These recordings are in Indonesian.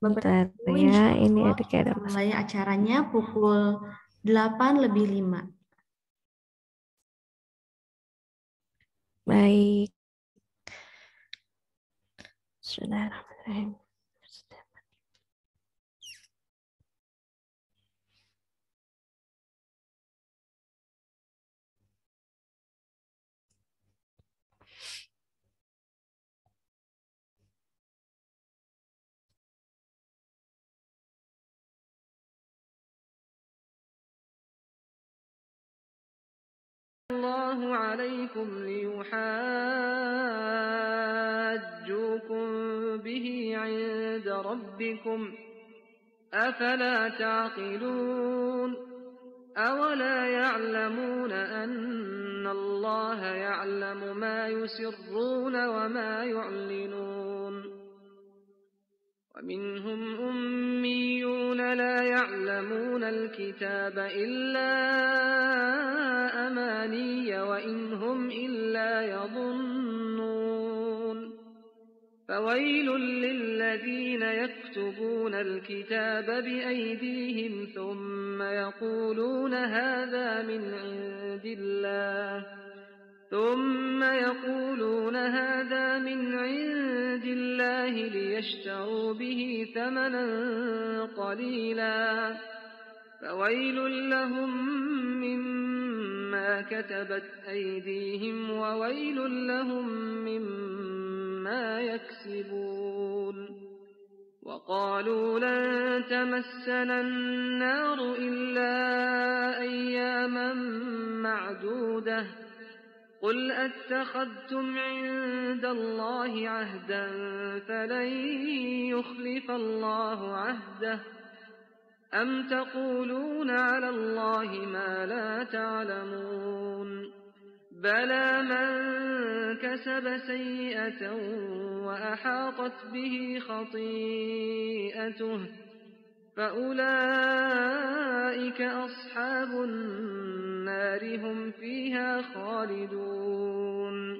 Beberapa Bentar waktu, ya, insya ini Allah ada kayak kita ada mulai masalah. acaranya pukul 8:05. Baik. Bismillahirrahmanirrahim. الله عليكم ليحاجوكم به عند ربكم أفلا تعقلون أولا يعلمون أن الله يعلم ما يسرون وما يعلنون ومنهم أميون لا يعلمون الكتاب إلا أماني وإن هم إلا يظنون فويل للذين يكتبون الكتاب بأيديهم ثم يقولون هذا من عند الله ليشتروا به ثمنا قليلا فويل لهم مما كتبت أيديهم وويل لهم مما يكسبون وقالوا لن تمسنا النار إلا أياما معدودة قل أتخذتم عند الله عهدا فلن يخلف الله عهده أم تقولون على الله ما لا تعلمون بلى من كسب سيئة وأحاطت به خطيئته فأولئك أصحاب النار هم فيها خالدون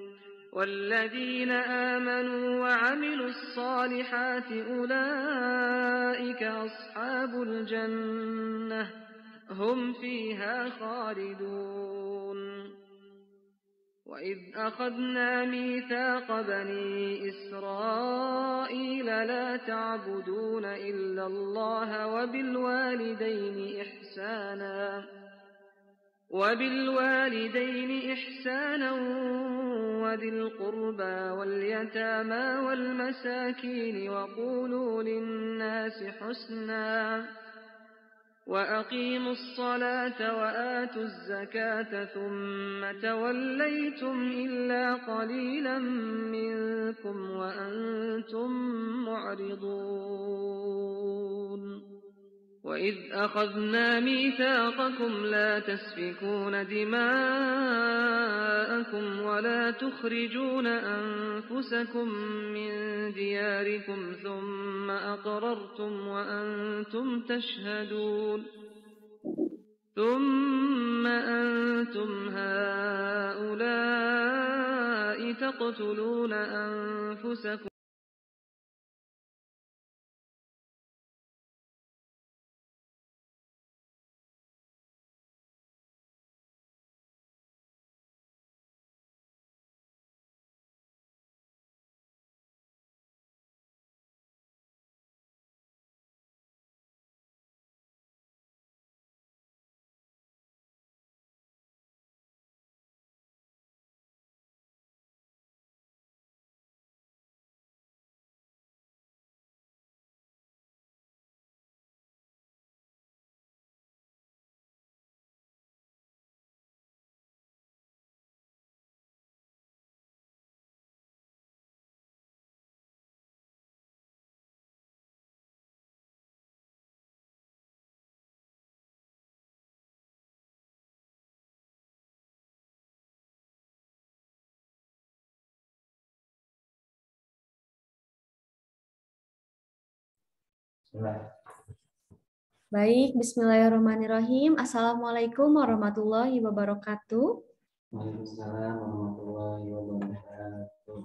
والذين آمنوا وعملوا الصالحات أولئك أصحاب الجنة هم فيها خالدون وإذ أخذنا ميثاق بني إسرائيل لا تعبدون إلا الله وبالوالدين إحسانا وذي القربى واليتامى والمساكين وقولوا للناس حسنا وأقيموا الصلاة وآتوا الزكاة ثم توليتم إلا قليلا منكم وأنتم معرضون وإذ أخذنا ميثاقكم لا تسفكون دماءكم ولا تخرجون أنفسكم من دياركم ثم أقررتم وأنتم تشهدون ثم أنتم هؤلاء تقتلون أنفسكم Baik, bismillahirrahmanirrahim. Assalamualaikum warahmatullahi wabarakatuh. Waalaikumsalam warahmatullahi wabarakatuh.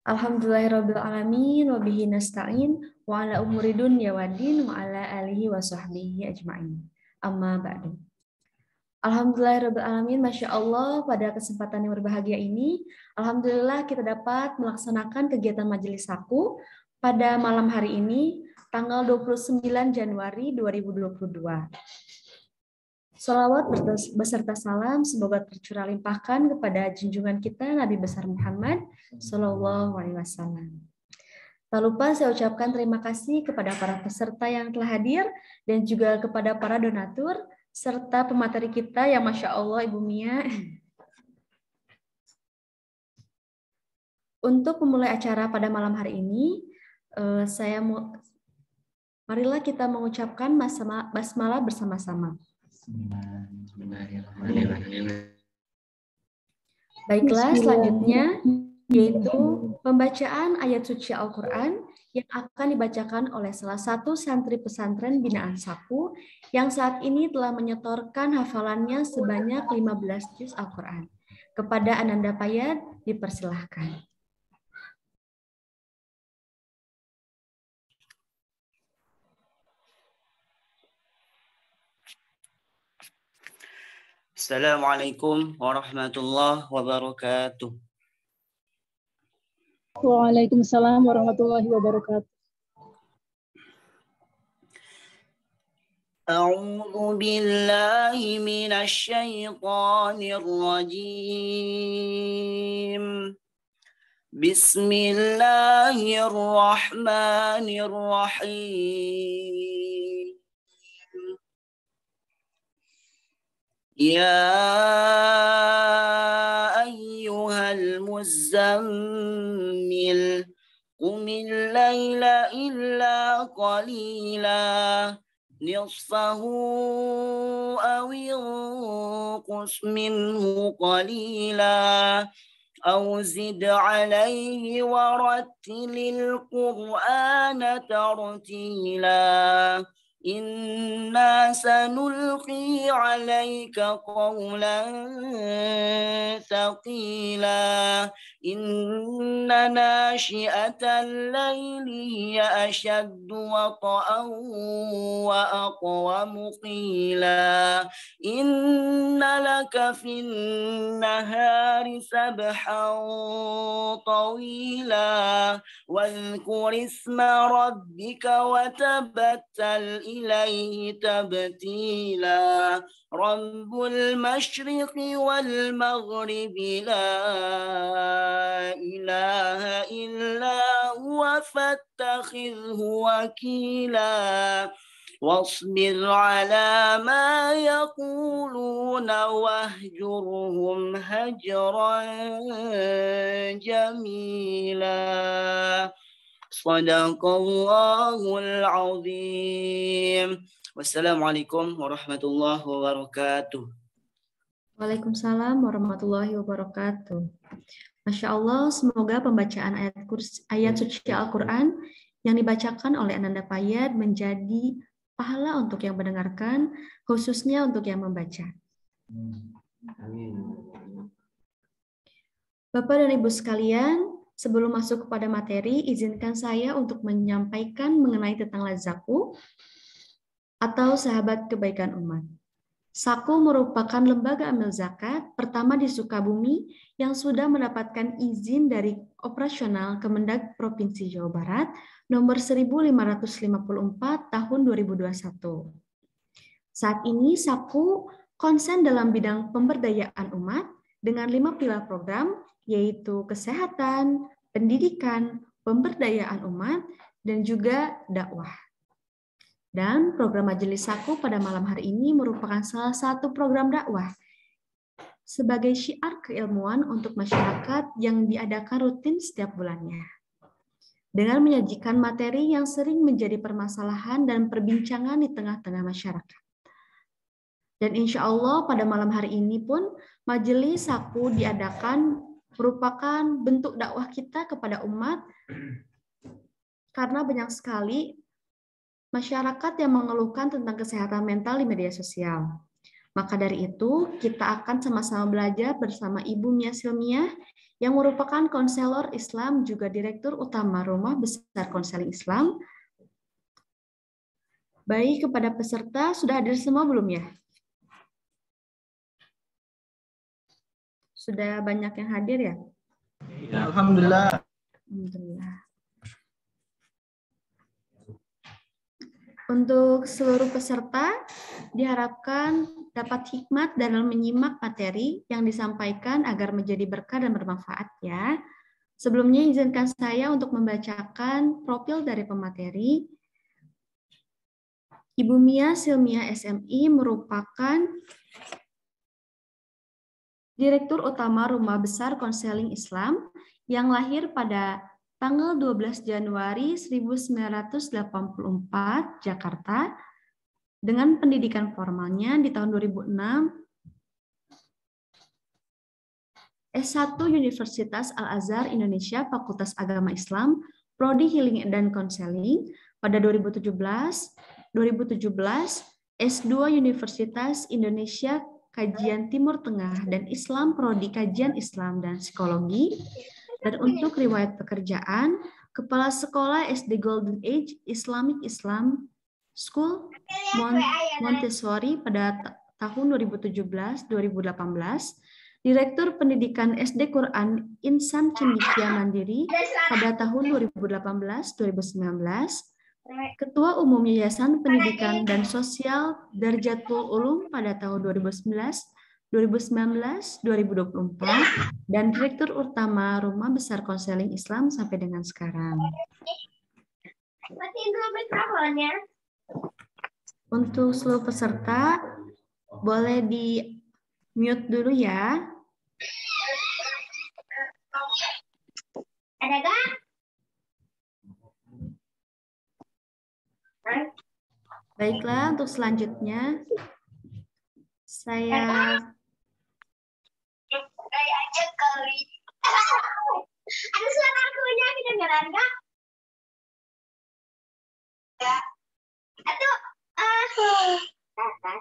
Alhamdulillahirabbil alamin wa bihi nasta'in wa ala umuri dunya waddin wa ala alihi wa sahbihi ajmain. Amma ba'du. Alhamdulillahirabbil alamin, Masya Allah, pada kesempatan yang berbahagia ini, alhamdulillah kita dapat melaksanakan kegiatan majelis saku pada malam hari ini, tanggal 29 Januari 2022. Shalawat beserta salam semoga tercurah limpahkan kepada junjungan kita Nabi besar Muhammad Sallallahu Alaihi Wasallam. Tak lupa saya ucapkan terima kasih kepada para peserta yang telah hadir dan juga kepada para donatur serta pemateri kita yang Masya Allah Ibu Mia. Untuk memulai acara pada malam hari ini, marilah kita mengucapkan basmalah bersama-sama. Baiklah, selanjutnya yaitu pembacaan ayat suci Al-Quran yang akan dibacakan oleh salah satu santri pesantren binaan Saku yang saat ini telah menyetorkan hafalannya sebanyak 15 juz Al-Quran. Kepada Ananda Payat, dipersilahkan. Assalamualaikum warahmatullahi wabarakatuh. Waalaikumsalam warahmatullahi wabarakatuh. A'udzu billahi minasy syaithanir rajim. Bismillahirrahmanirrahim. Ya ayyuhal muzammil qumil laila illa qalila nisfahu aw inqus minhu qalila aw zid alayhi warattilil qur'ana tartila. Inna sanulqi alaika qawlan thaqila. Inna nashi'atal layli hiya ashaddu wata'an wa aqwamu qila. Inna laka fin nahari sabhan tawila. Wadhkur isma rabbika wa tabattal ilaihi tabtila. Rabbul masyriqi wal maghribi la ilaha illa huwa fattakhidhu wakila. Wasbir ala ma yaquluna wahjurhum hajran jamila. Shadaqallahul azim. Wassalamualaikum warahmatullahi wabarakatuh. Waalaikumsalam warahmatullahi wabarakatuh. Masya Allah, semoga pembacaan ayat suci Al-Quran yang dibacakan oleh Ananda Payat menjadi pahala untuk yang mendengarkan, khususnya untuk yang membaca. Bapak dan Ibu sekalian, sebelum masuk kepada materi, izinkan saya untuk menyampaikan mengenai tentang Lazaku atau sahabat kebaikan umat. Saku merupakan lembaga amil zakat pertama di Sukabumi yang sudah mendapatkan izin dari operasional Kemendag Provinsi Jawa Barat nomor 1554 tahun 2021. Saat ini Saku konsen dalam bidang pemberdayaan umat dengan 5 pilar program, yaitu kesehatan, pendidikan, pemberdayaan umat, dan juga dakwah. Dan program Majelis Saku pada malam hari ini merupakan salah satu program dakwah sebagai syiar keilmuan untuk masyarakat yang diadakan rutin setiap bulannya. Dengan menyajikan materi yang sering menjadi permasalahan dan perbincangan di tengah-tengah masyarakat. Dan insya Allah pada malam hari ini pun Majelis Saku diadakan merupakan bentuk dakwah kita kepada umat karena banyak sekali masyarakat yang mengeluhkan tentang kesehatan mental di media sosial. Maka dari itu, kita akan sama-sama belajar bersama Ibu Mia Silmiah yang merupakan konselor Islam juga Direktur Utama Rumah Besar Konseling Islam. Baik, kepada peserta sudah hadir semua belum ya? Sudah banyak yang hadir ya? Alhamdulillah. Alhamdulillah. Untuk seluruh peserta, diharapkan dapat hikmat dalam menyimak materi yang disampaikan agar menjadi berkah dan bermanfaat ya. Sebelumnya izinkan saya untuk membacakan profil dari pemateri. Ibu Mia Silmia SMI merupakan Direktur Utama Rumah Besar Konseling Islam yang lahir pada tanggal 12 Januari 1984, Jakarta, dengan pendidikan formalnya di tahun 2006, S1 Universitas Al-Azhar Indonesia, Fakultas Agama Islam, Prodi Healing dan Konseling, pada 2017, S2 Universitas Indonesia, Kajian Timur Tengah dan Islam, Prodi Kajian Islam dan Psikologi. Dan untuk riwayat pekerjaan, Kepala Sekolah SD Golden Age Islamic Islam School Montessori pada tahun 2017-2018, Direktur Pendidikan SD Quran Insan Cendekia Mandiri pada tahun 2018-2019, Ketua Umum Yayasan Pendidikan dan Sosial Darjatul Ulum pada tahun 2019-2024, dan Direktur Utama Rumah Besar Konseling Islam sampai dengan sekarang. Untuk seluruh peserta, boleh di-mute dulu ya. Ada gak? Baiklah, untuk selanjutnya, saya aja kali. Ada suara akunya kedengeran gak? Ya. Atau coba.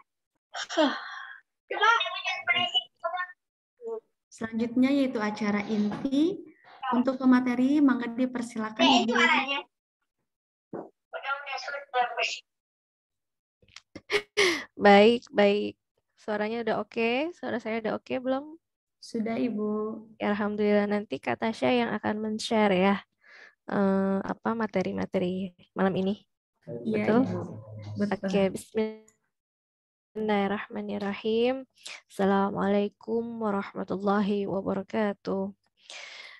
Selanjutnya yaitu acara inti. Untuk pemateri, maka dipersilakan Ibu. Baik. Suaranya udah oke? Suara saya udah oke belum? Sudah, Ibu. Ya, alhamdulillah, nanti Kak Tasya yang akan men-share ya materi-materi malam ini. Iya, Betul? Ibu. Betul. Oke, bismillahirrahmanirrahim. Assalamualaikum warahmatullahi wabarakatuh.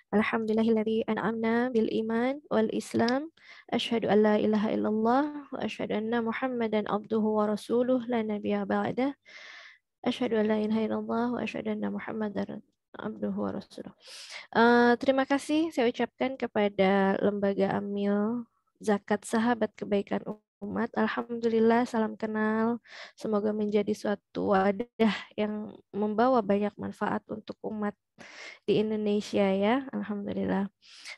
Alhamdulillahilladzi an'amna bil iman wal islam. Asyhadu an la ilaha illallah wa asyhadu anna Muhammadan abduhu wa rasuluh la nabiyya ba'dah. Asyhadu an la ilaha illallah wa asyhadu anna Muhammadan abduhu wa rasuluh. Terima kasih saya ucapkan kepada Lembaga Amil Zakat Sahabat Kebaikan Umat. Alhamdulillah, salam kenal. Semoga menjadi suatu wadah yang membawa banyak manfaat untuk umat di Indonesia ya. Alhamdulillah.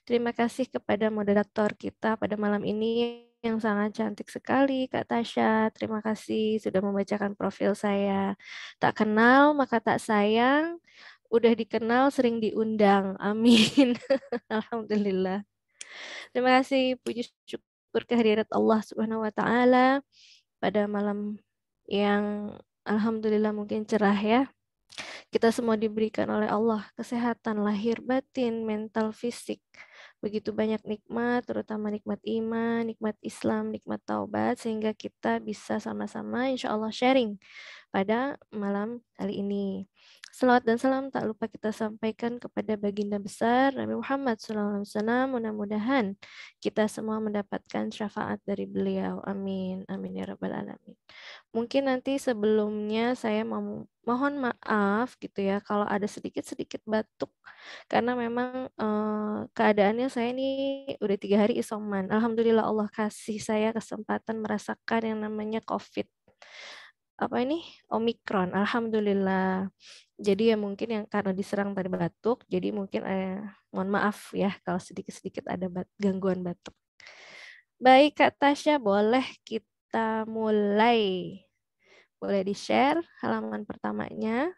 Terima kasih kepada moderator kita pada malam ini yang sangat cantik sekali, Kak Tasya. Terima kasih sudah membacakan profil saya. Tak kenal maka tak sayang. Udah dikenal sering diundang. Amin. Alhamdulillah. Terima kasih, puji syukur kehadirat Allah Subhanahu wa taala pada malam yang alhamdulillah mungkin cerah ya. Kita semua diberikan oleh Allah kesehatan lahir batin, mental, fisik. Begitu banyak nikmat, terutama nikmat iman, nikmat Islam, nikmat taubat, sehingga kita bisa sama-sama insya Allah sharing pada malam kali ini. Selawat dan salam tak lupa kita sampaikan kepada baginda besar Nabi Muhammad SAW. Mudah-mudahan kita semua mendapatkan syafaat dari beliau. Amin. Amin ya rabbal alamin. Mungkin nanti sebelumnya saya mohon maaf gitu ya kalau ada sedikit-sedikit batuk karena memang keadaannya saya ini udah 3 hari isoman. Alhamdulillah Allah kasih saya kesempatan merasakan yang namanya COVID. Omikron. Alhamdulillah. Jadi ya mungkin yang karena diserang tadi batuk, jadi mungkin mohon maaf ya kalau sedikit-sedikit ada gangguan batuk. Baik Kak Tasya, boleh kita mulai. Boleh di-share halaman pertamanya.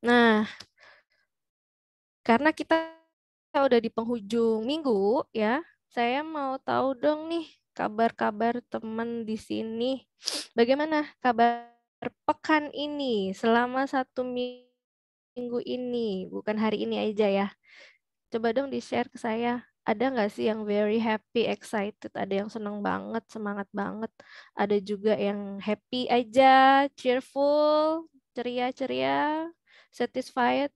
Nah, karena kita udah di penghujung minggu ya, saya mau tahu dong nih kabar-kabar teman di sini. Bagaimana kabar pekan ini selama 1 minggu ini, bukan hari ini aja ya. Coba dong di-share ke saya. Ada nggak sih yang very happy, excited? Ada yang seneng banget, semangat banget. Ada juga yang happy aja, cheerful, ceria-ceria, satisfied,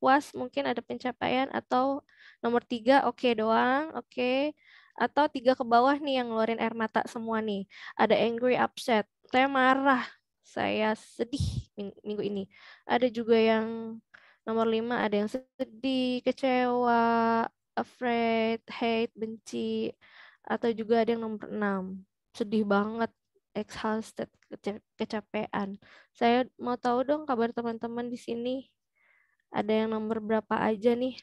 puas mungkin ada pencapaian. Atau nomor 3, oke doang, oke. Atau 3 ke bawah nih yang ngeluarin air mata semua nih. Ada angry, upset, saya marah, saya sedih minggu ini. Ada juga yang nomor 5 ada yang sedih, kecewa, afraid, hate, benci. Atau juga ada yang nomor 6 sedih banget, exhausted, kecapean. Saya mau tahu dong kabar teman-teman di sini. Ada yang nomor berapa aja nih?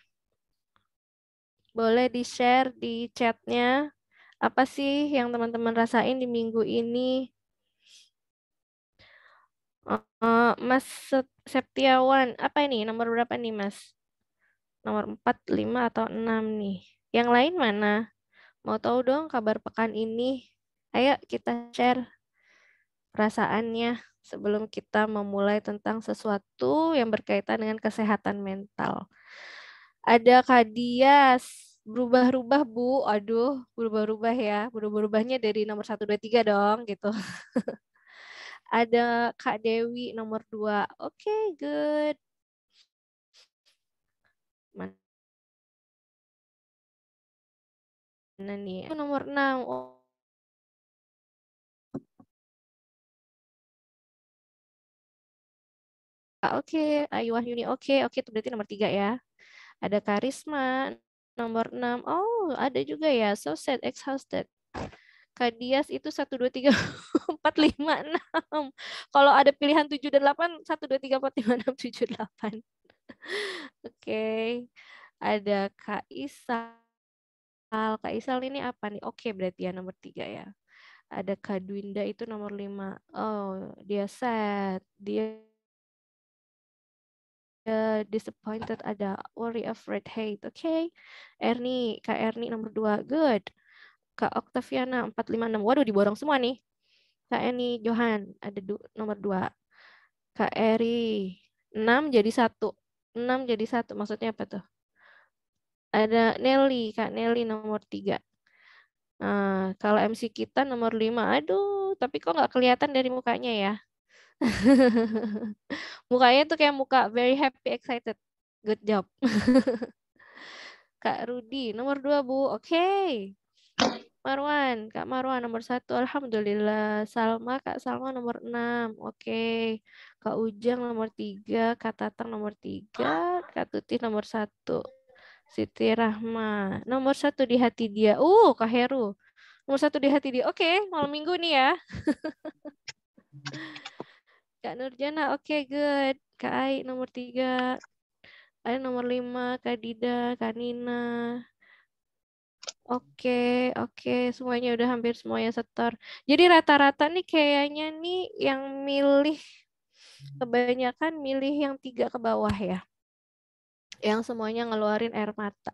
Boleh di-share di chatnya. Apa sih yang teman-teman rasain di minggu ini? Mas Septiawan, apa ini? Nomor berapa nih, Mas? Nomor 4, 5, atau 6 nih. Yang lain mana? Mau tahu dong kabar pekan ini? Ayo kita share perasaannya sebelum kita memulai tentang sesuatu yang berkaitan dengan kesehatan mental. Ada Kak Dias, berubah-ubah Bu. Aduh, berubah-ubah ya. Berubah-ubahnya dari nomor 1, 2, 3 dong gitu. Ada Kak Dewi nomor 2. Oke, good. Mana nih? Nomor 6. Oke, Ayu Wahyuni. Oke, itu berarti nomor 3 ya. Ada Karisma nomor 6. Oh, ada juga ya. So sad, exhausted. Kak Dias itu 1, 2, 3, 4, 5, 6. Kalau ada pilihan 7 dan 8, 1, 2, 3, 4, 5, 6, 7, 8. Oke. Ada Kak Isal. Kak Isal ini apa nih? Oke, berarti ya nomor 3 ya. Ada Kak Dwinda itu nomor 5. Oh, dia sad. Dia disappointed, ada worry, afraid, hate. Oke. Kak Erni nomor 2. Good. Kak Oktaviana 4, 5, 6. Waduh, diborong semua nih. Kak Eni Johan ada nomor 2. Kak Eri 6 jadi 1. 6 jadi 1. Maksudnya apa tuh? Ada Nelly, Kak Nelly nomor 3. Nah, kalau MC kita nomor 5. Aduh, tapi kok nggak kelihatan dari mukanya ya? Mukanya tuh kayak muka very happy, excited. Good job. Kak Rudi nomor 2 Bu. Oke. Kak Marwan nomor 1. Alhamdulillah. Kak Salma nomor 6. Oke. Kak Ujang nomor 3. Kak Tatang nomor 3. Kak Tuti nomor 1. Siti Rahma nomor 1 di hati dia. Kak Heru nomor 1 di hati dia. Oke, malam minggu nih ya. Kak Nurjana, oke, good. Kak Ai nomor 3. Ada nomor 5, Kak Dida, Kak Nina. Oke, semuanya udah hampir semuanya setor. Jadi rata-rata nih kayaknya nih yang kebanyakan milih yang 3 ke bawah ya. Yang semuanya ngeluarin air mata.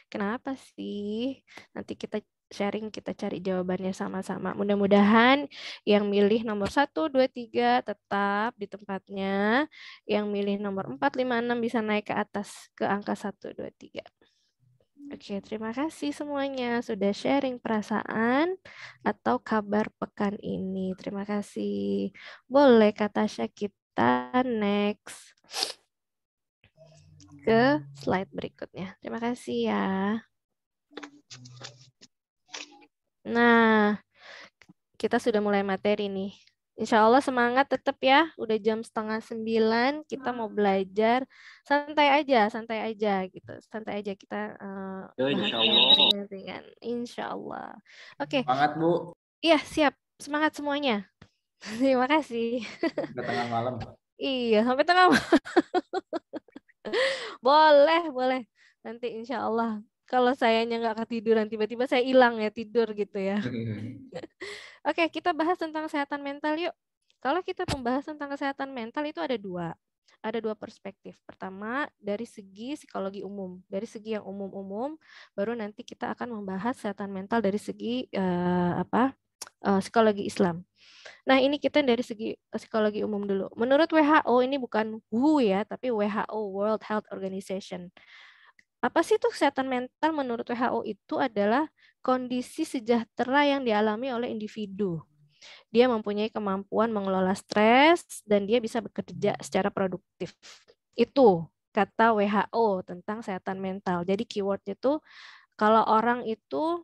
Kenapa sih? Nanti kita sharing, kita cari jawabannya sama-sama. Mudah-mudahan yang milih nomor 1, 2, 3 tetap di tempatnya. Yang milih nomor 4, 5, 6 bisa naik ke atas ke angka 1, 2, 3. Oke, terima kasih semuanya sudah sharing perasaan atau kabar pekan ini. Terima kasih. Boleh Kak Tasya kita next ke slide berikutnya. Terima kasih ya. Nah, kita sudah mulai materi nih. Insya Allah semangat tetap ya. Udah jam 8:30 kita mau belajar. Santai aja gitu. Santai aja kita bahas yang ringan. Insya Allah. Oke. Semangat Bu. Iya siap. Semangat semuanya. Terima kasih. Sampai tengah malam. Iya sampai tengah malam. Boleh. Nanti insya Allah. Kalau sayanya nggak ketiduran, tiba-tiba saya hilang ya tidur gitu ya. Oke, kita bahas tentang kesehatan mental yuk. Kalau kita membahas tentang kesehatan mental itu ada dua perspektif. Pertama, dari segi psikologi umum. Dari segi yang umum-umum, baru nanti kita akan membahas kesehatan mental dari segi psikologi Islam. Nah, ini kita dari segi psikologi umum dulu. Menurut WHO, ini bukan WHO ya, tapi WHO, World Health Organization. Apa sih itu kesehatan mental? Menurut WHO itu adalah kondisi sejahtera yang dialami oleh individu. Dia mempunyai kemampuan mengelola stres dan dia bisa bekerja secara produktif. Itu kata WHO tentang kesehatan mental. Jadi keywordnya itu kalau orang itu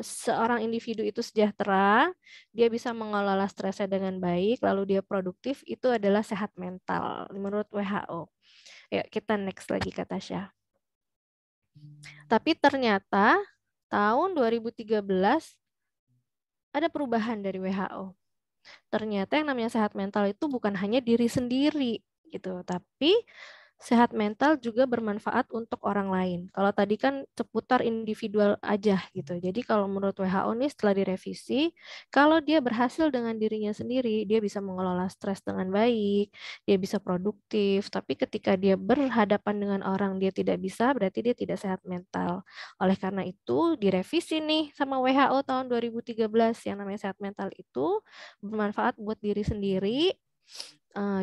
seorang individu itu sejahtera, dia bisa mengelola stresnya dengan baik, lalu dia produktif, itu adalah sehat mental menurut WHO. Ya, kita next lagi kata Syah. Tapi ternyata tahun 2013 ada perubahan dari WHO. Ternyata yang namanya sehat mental itu bukan hanya diri sendiri gitu, tapi sehat mental juga bermanfaat untuk orang lain. Kalau tadi kan seputar individual aja gitu. Jadi kalau menurut WHO nih setelah direvisi, kalau dia berhasil dengan dirinya sendiri, dia bisa mengelola stres dengan baik, dia bisa produktif. Tapi ketika dia berhadapan dengan orang dia tidak bisa, berarti dia tidak sehat mental. Oleh karena itu direvisi nih sama WHO tahun 2013 yang namanya sehat mental itu bermanfaat buat diri sendiri.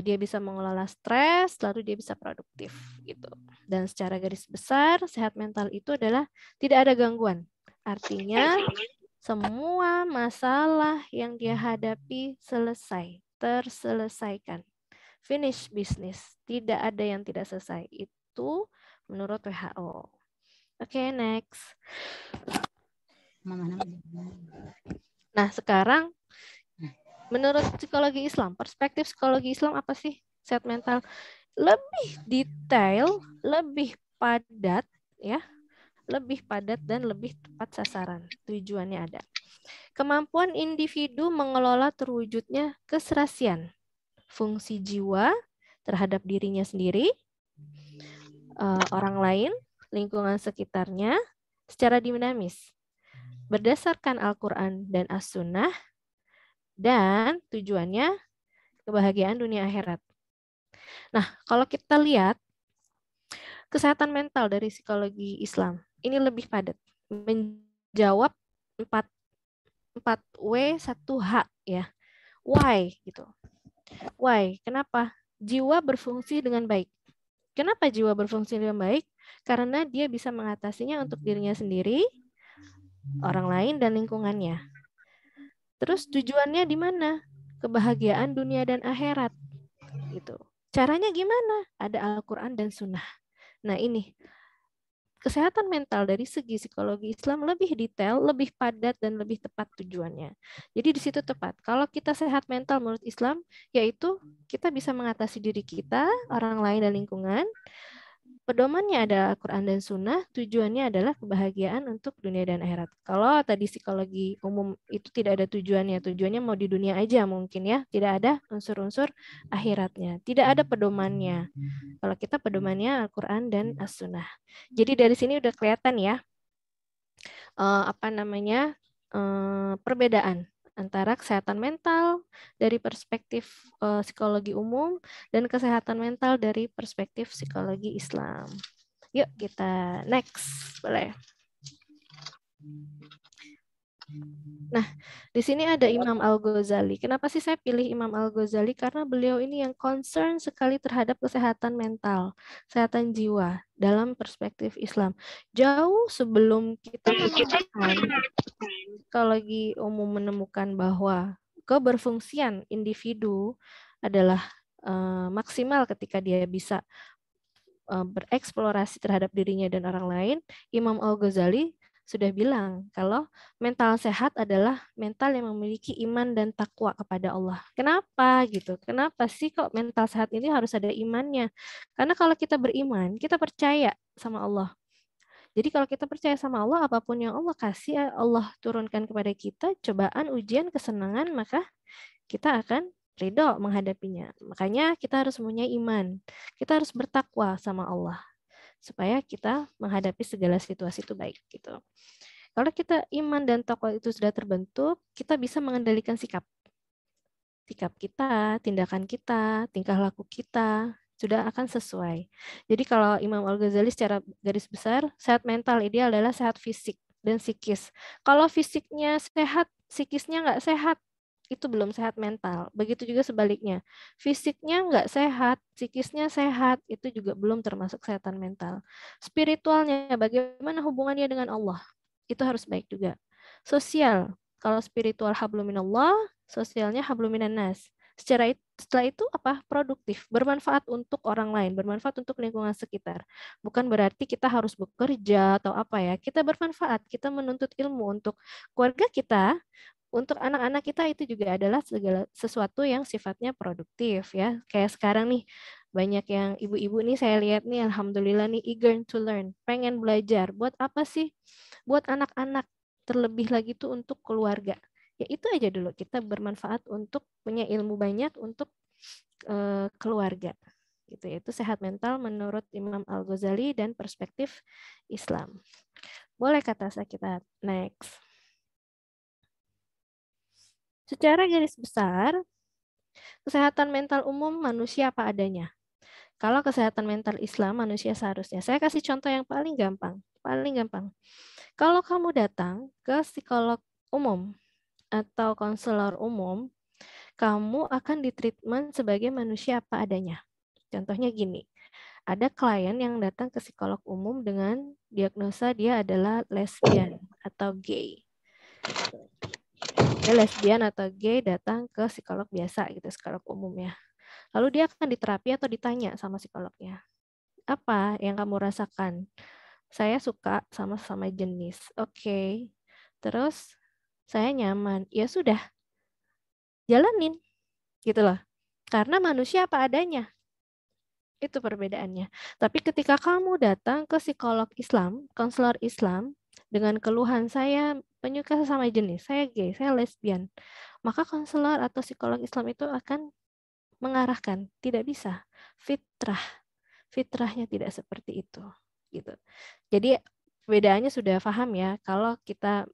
Dia bisa mengelola stres, lalu dia bisa produktif gitu. Dan secara garis besar, sehat mental itu adalah tidak ada gangguan. Artinya semua masalah yang dia hadapi terselesaikan. Finish business, tidak ada yang tidak selesai. Itu menurut WHO. Oke, next. Nah, sekarang menurut psikologi Islam, perspektif psikologi Islam apa sih sehat mental? Lebih detail, lebih padat, ya, lebih padat dan lebih tepat sasaran. Tujuannya ada. Kemampuan individu mengelola terwujudnya keserasian, fungsi jiwa terhadap dirinya sendiri, orang lain, lingkungan sekitarnya, secara dinamis, berdasarkan Al-Quran dan As-Sunnah, dan tujuannya kebahagiaan dunia akhirat. Nah, kalau kita lihat kesehatan mental dari psikologi Islam, ini lebih padat. Menjawab 4W1H ya. Why gitu. Why? Kenapa? Jiwa berfungsi dengan baik. Kenapa jiwa berfungsi dengan baik? Karena dia bisa mengatasinya untuk dirinya sendiri, orang lain, dan lingkungannya. Terus tujuannya di mana? Kebahagiaan dunia dan akhirat. Gitu. Caranya gimana? Ada Al-Quran dan Sunnah. Nah ini, kesehatan mental dari segi psikologi Islam lebih detail, lebih padat, dan lebih tepat tujuannya. Jadi di situ tepat. Kalau kita sehat mental menurut Islam, yaitu kita bisa mengatasi diri kita, orang lain, dan lingkungan. Pedomannya ada Al-Quran dan Sunnah, tujuannya adalah kebahagiaan untuk dunia dan akhirat. Kalau tadi psikologi umum itu tidak ada tujuannya mau di dunia aja mungkin ya, tidak ada unsur-unsur akhiratnya, tidak ada pedomannya. Kalau kita pedomannya Al-Quran dan As-Sunnah. Jadi dari sini udah kelihatan ya, perbedaan antara kesehatan mental dari perspektif psikologi umum dan kesehatan mental dari perspektif psikologi Islam. Yuk kita next, boleh. Nah, di sini ada Imam Al-Ghazali. Kenapa sih saya pilih Imam Al-Ghazali? Karena beliau ini yang concern sekali terhadap kesehatan mental, kesehatan jiwa dalam perspektif Islam. Jauh sebelum kita psikologi umum menemukan bahwa keberfungsian individu adalah maksimal ketika dia bisa bereksplorasi terhadap dirinya dan orang lain, Imam Al-Ghazali sudah bilang kalau mental sehat adalah mental yang memiliki iman dan takwa kepada Allah. Kenapa gitu? Kenapa sih kok mental sehat ini harus ada imannya? Karena kalau kita beriman, kita percaya sama Allah. Jadi kalau kita percaya sama Allah, apapun yang Allah kasih, Allah turunkan kepada kita, cobaan, ujian, kesenangan, maka kita akan ridho menghadapinya. Makanya kita harus mempunyai iman. Kita harus bertakwa sama Allah supaya kita menghadapi segala situasi itu baik gitu. Kalau kita iman dan takwa itu sudah terbentuk, kita bisa mengendalikan sikap. sikap kita, tindakan kita, tingkah laku kita sudah akan sesuai. Jadi kalau Imam Al-Ghazali secara garis besar, sehat mental ideal adalah sehat fisik dan psikis. Kalau fisiknya sehat, psikisnya nggak sehat, itu belum sehat mental. Begitu juga sebaliknya. Fisiknya nggak sehat, psikisnya sehat, itu juga belum termasuk kesehatan mental. Spiritualnya, bagaimana hubungannya dengan Allah? Itu harus baik juga. Sosial, kalau spiritual habluminallah, sosialnya habluminannas. Setelah itu apa? Produktif, bermanfaat untuk orang lain, bermanfaat untuk lingkungan sekitar. Bukan berarti kita harus bekerja atau apa ya. Kita bermanfaat, kita menuntut ilmu untuk keluarga kita, untuk anak-anak kita, itu juga adalah segala sesuatu yang sifatnya produktif ya. Kayak sekarang nih, banyak yang ibu-ibu nih saya lihat nih, alhamdulillah nih, eager to learn, pengen belajar. Buat apa sih? Buat anak-anak, terlebih lagi tuh untuk keluarga. Ya itu aja dulu, kita bermanfaat untuk punya ilmu banyak untuk keluarga. Gitu ya. Itu sehat mental menurut Imam Al-Ghazali dan perspektif Islam. Boleh kata saya kita next. Secara garis besar, kesehatan mental umum manusia apa adanya. Kalau kesehatan mental Islam, manusia seharusnya. Saya kasih contoh yang paling gampang. Paling gampang. Kalau kamu datang ke psikolog umum atau konselor umum, kamu akan ditreatment sebagai manusia apa adanya. Contohnya gini, ada klien yang datang ke psikolog umum dengan diagnosa dia adalah lesbian atau gay. Dia lesbian atau gay datang ke psikolog biasa gitu, psikolog umum ya. Lalu dia akan diterapi atau ditanya sama psikolognya, apa yang kamu rasakan? Saya suka sama jenis. Oke. Terus saya nyaman. Ya sudah, jalanin gitu loh. Karena manusia apa adanya. Itu perbedaannya. Tapi ketika kamu datang ke psikolog Islam, konselor Islam, dengan keluhan saya penyuka sesama jenis, saya gay, saya lesbian, maka konselor atau psikolog Islam itu akan mengarahkan, tidak bisa. Fitrahnya tidak seperti itu. Gitu. Jadi perbedaannya sudah paham ya. Kalau kita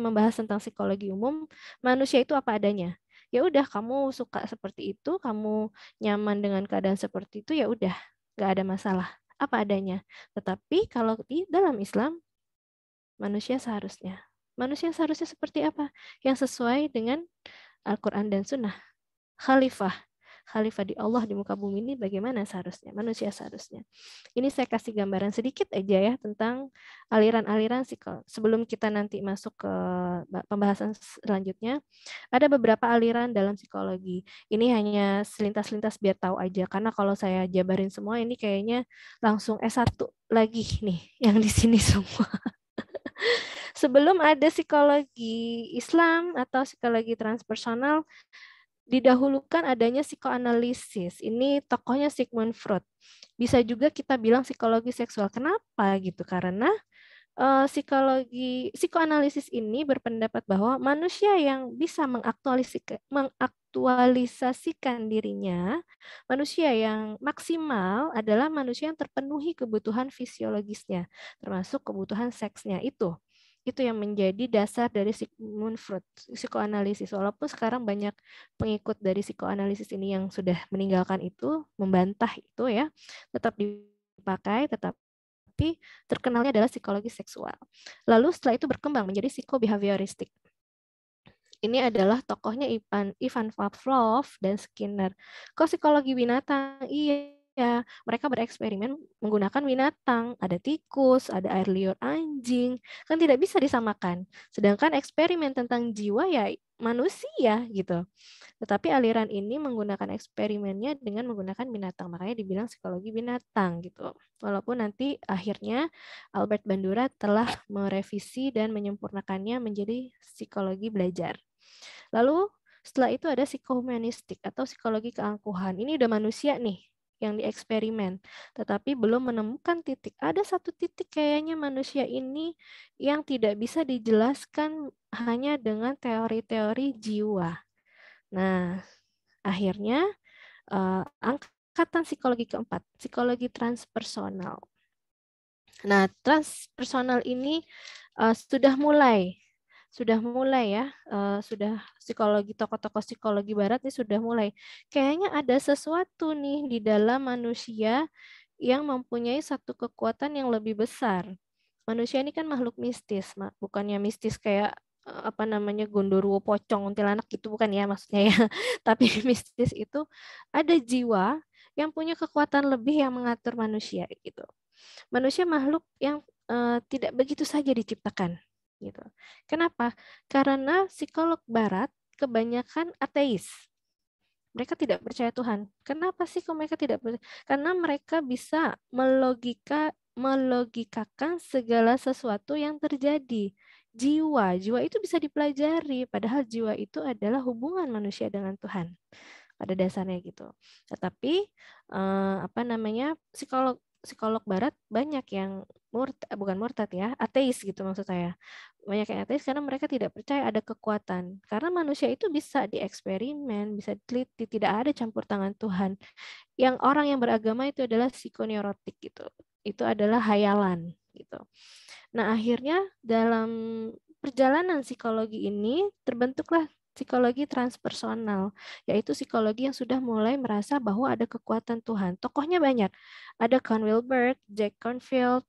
membahas tentang psikologi umum, manusia itu apa adanya. Ya udah, kamu suka seperti itu, kamu nyaman dengan keadaan seperti itu, ya udah, nggak ada masalah, apa adanya. Tetapi kalau di dalam Islam, manusia seharusnya seperti apa? Yang sesuai dengan Al-Quran dan Sunnah. Khalifah di Allah di muka bumi ini bagaimana seharusnya, manusia seharusnya. Ini saya kasih gambaran sedikit aja ya tentang aliran-aliran psikologi. Sebelum kita nanti masuk ke pembahasan selanjutnya, ada beberapa aliran dalam psikologi. Ini hanya selintas-lintas biar tahu aja, karena kalau saya jabarin semua ini kayaknya langsung S1 lagi nih yang di sini semua. Sebelum ada psikologi Islam atau psikologi transpersonal, didahulukan adanya psikoanalisis. Ini tokohnya Sigmund Freud. Bisa juga kita bilang psikologi seksual. Kenapa gitu? Karena psikoanalisis ini berpendapat bahwa manusia yang bisa mengaktualisasikan dirinya, manusia yang maksimal adalah manusia yang terpenuhi kebutuhan fisiologisnya, termasuk kebutuhan seksnya itu. Itu yang menjadi dasar dari Sigmund Freud, psikoanalisis. Walaupun sekarang banyak pengikut dari psikoanalisis ini yang sudah meninggalkan itu, membantah itu ya, tetap dipakai, tapi terkenalnya adalah psikologi seksual. Lalu setelah itu berkembang menjadi psikobehavioristik. Ini adalah tokohnya Ivan Pavlov dan Skinner. Kok psikologi binatang? Iya, mereka bereksperimen menggunakan binatang. Ada tikus, ada air liur anjing. Kan tidak bisa disamakan. Sedangkan eksperimen tentang jiwa ya manusia gitu. Tetapi aliran ini menggunakan eksperimennya dengan menggunakan binatang. Makanya dibilang psikologi binatang gitu. Walaupun nanti akhirnya Albert Bandura telah merevisi dan menyempurnakannya menjadi psikologi belajar. Lalu setelah itu ada psikohumanistik atau psikologi keangkuhan. Ini udah manusia nih yang dieksperimen, tetapi belum menemukan titik. Ada satu titik kayaknya manusia ini yang tidak bisa dijelaskan hanya dengan teori-teori jiwa. Nah, akhirnya angkatan psikologi keempat, psikologi transpersonal. Nah, transpersonal ini sudah mulai sudah mulai ya, sudah psikologi, tokoh-tokoh psikologi barat nih sudah mulai. Kayaknya ada sesuatu nih di dalam manusia yang mempunyai satu kekuatan yang lebih besar. Manusia ini kan makhluk mistis, bukannya mistis kayak apa namanya gondoruo, pocong, kuntilanak gitu bukan ya maksudnya ya. Tapi mistis itu ada jiwa yang punya kekuatan lebih yang mengatur manusia gitu. Manusia makhluk yang tidak begitu saja diciptakan gitu. Kenapa? Karena psikolog barat kebanyakan ateis. Mereka tidak percaya Tuhan. Kenapa sih kok mereka tidak percaya? Karena mereka bisa melogikakan segala sesuatu yang terjadi. Jiwa itu bisa dipelajari, padahal jiwa itu adalah hubungan manusia dengan Tuhan pada dasarnya gitu. Tetapi apa namanya psikolog barat banyak yang bukan murtad ya, ateis gitu maksud saya. Banyak yang ateis karena mereka tidak percaya ada kekuatan. Karena manusia itu bisa dieksperimen, bisa diteliti, tidak ada campur tangan Tuhan. Yang orang yang beragama itu adalah psikoneurotik gitu. Itu adalah hayalan gitu. Nah, akhirnya dalam perjalanan psikologi ini terbentuklah psikologi transpersonal, yaitu psikologi yang sudah mulai merasa bahwa ada kekuatan Tuhan. Tokohnya banyak. Ada Con Wilber, Jack Kornfield.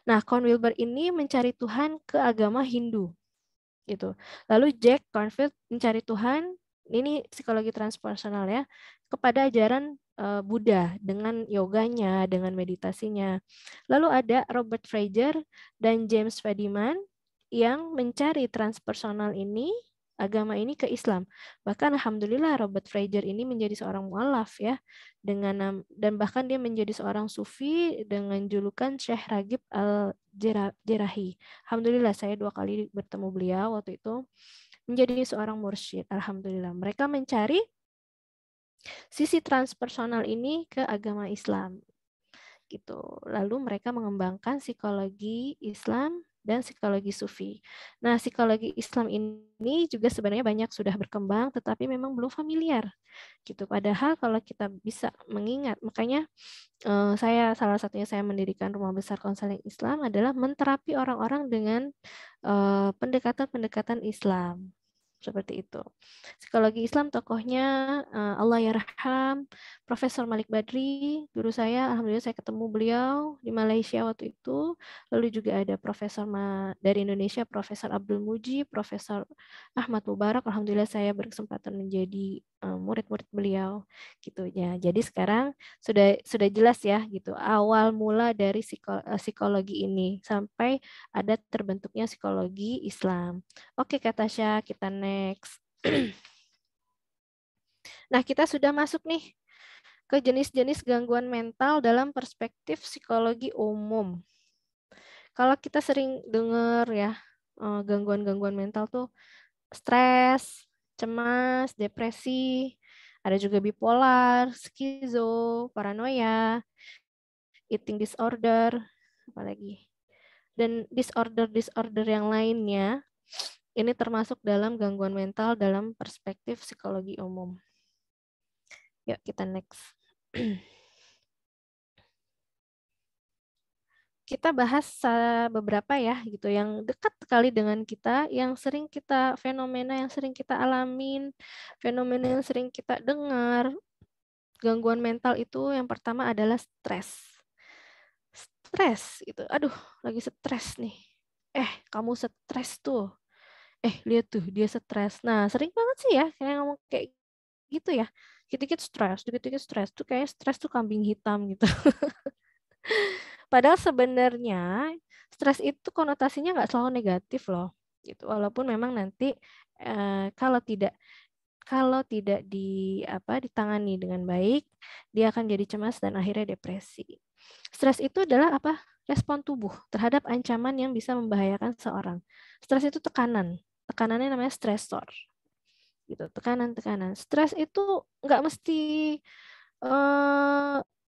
Nah, Con Wilber ini mencari Tuhan ke agama Hindu. Gitu. Lalu Jack Kornfield mencari Tuhan, ini psikologi transpersonal ya, kepada ajaran Buddha dengan yoganya, dengan meditasinya. Lalu ada Robert Fraser dan James Fadiman yang mencari transpersonal ini, agama ini ke Islam. Bahkan alhamdulillah Robert Fraser ini menjadi seorang mualaf ya, dengan dan bahkan dia menjadi seorang sufi dengan julukan Syekh Ragib Al-Jerahi. Alhamdulillah saya 2 kali bertemu beliau waktu itu, menjadi seorang mursyid. Alhamdulillah mereka mencari sisi transpersonal ini ke agama Islam gitu. Lalu mereka mengembangkan psikologi Islam dan psikologi sufi. Nah, psikologi Islam ini juga sebenarnya banyak sudah berkembang, tetapi memang belum familiar gitu. Padahal kalau kita bisa mengingat, makanya salah satunya saya mendirikan Rumah Besar Konseling Islam adalah menterapi orang-orang dengan pendekatan-pendekatan Islam. Seperti itu. Psikologi Islam tokohnya Allah Yarham, Profesor Malik Badri, guru saya, alhamdulillah saya ketemu beliau di Malaysia waktu itu. Lalu juga ada profesor dari Indonesia, Profesor Abdul Muji, Profesor Ahmad Mubarak, alhamdulillah saya berkesempatan menjadi murid-murid beliau gitu ya. Jadi sekarang sudah jelas ya gitu awal mula dari psikologi ini sampai ada terbentuknya psikologi Islam. Oke Kak Tasya, kita next. Nah, kita sudah masuk nih ke jenis-jenis gangguan mental dalam perspektif psikologi umum. Kalau kita sering dengar ya, gangguan-gangguan mental tuh stres, cemas, depresi, ada juga bipolar, skizo, paranoia, eating disorder, apalagi. Dan disorder yang lainnya, ini termasuk dalam gangguan mental dalam perspektif psikologi umum. Yuk kita next. Kita bahas beberapa ya gitu yang dekat sekali dengan kita, yang sering kita fenomena yang sering kita alamin, fenomena yang sering kita dengar. Gangguan mental itu yang pertama adalah stres. Stres itu. Aduh, lagi stres nih. Kamu stres tuh. Lihat tuh dia stres. Nah, sering banget sih ya kayak ngomong kayak gitu ya. Dikit-dikit stres tuh kayak stres tuh kambing hitam gitu. Padahal sebenarnya stres itu konotasinya nggak selalu negatif loh, gitu. Walaupun memang nanti kalau tidak ditangani dengan baik, dia akan jadi cemas dan akhirnya depresi. Stres itu adalah apa? Respon tubuh terhadap ancaman yang bisa membahayakan seorang. Stres itu tekanannya namanya stresor. Gitu, tekanan. Stres itu nggak mesti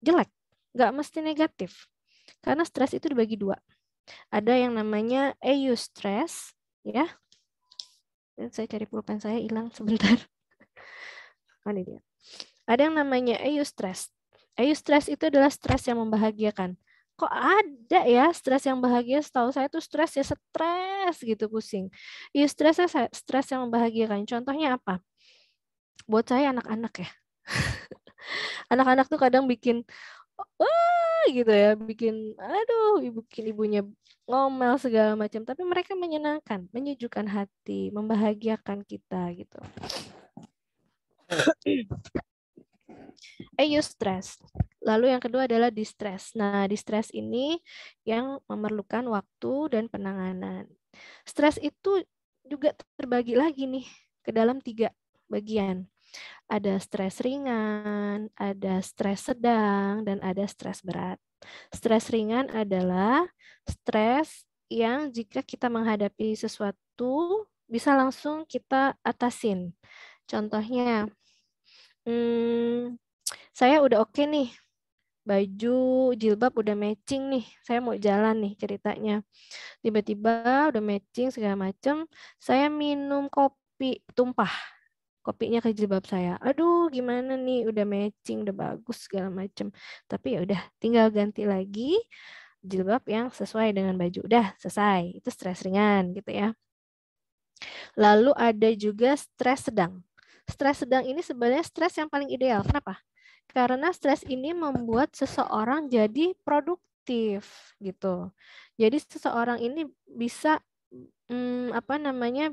jelek, nggak mesti negatif. Karena stres itu dibagi 2. Ada yang namanya eustress, ya. Saya cari pulpen saya hilang sebentar. Ini dia. Ada yang namanya eustress. Eustress itu adalah stres yang membahagiakan. kok ada ya stres yang bahagia? Setahu saya tuh stres ya stres gitu, pusing. Iya, stresnya stres yang membahagiakan. Contohnya apa? Buat saya anak-anak ya. Anak-anak tuh kadang bikin wah gitu ya, bikin aduh, bikin ibunya ngomel segala macam, tapi mereka menyenangkan, menyejukkan hati, membahagiakan kita gitu. Eustress. Lalu yang kedua adalah distress. Nah, distress ini yang memerlukan waktu dan penanganan. Stres itu juga terbagi lagi nih ke dalam 3 bagian. Ada stres ringan, ada stres sedang, dan ada stres berat. Stres ringan adalah stres yang jika kita menghadapi sesuatu bisa langsung kita atasin. Contohnya, saya udah oke nih, baju jilbab udah matching nih, saya mau jalan nih ceritanya. Tiba-tiba udah matching segala macam, saya minum kopi tumpah. Kopinya ke jilbab saya. Aduh, gimana nih? Udah matching, udah bagus segala macam. Tapi ya udah, tinggal ganti lagi jilbab yang sesuai dengan baju. Udah, selesai. Itu stres ringan gitu ya. Lalu ada juga stres sedang. Stres sedang ini sebenarnya stres yang paling ideal. Kenapa? Karena stres ini membuat seseorang jadi produktif gitu. Jadi seseorang ini bisa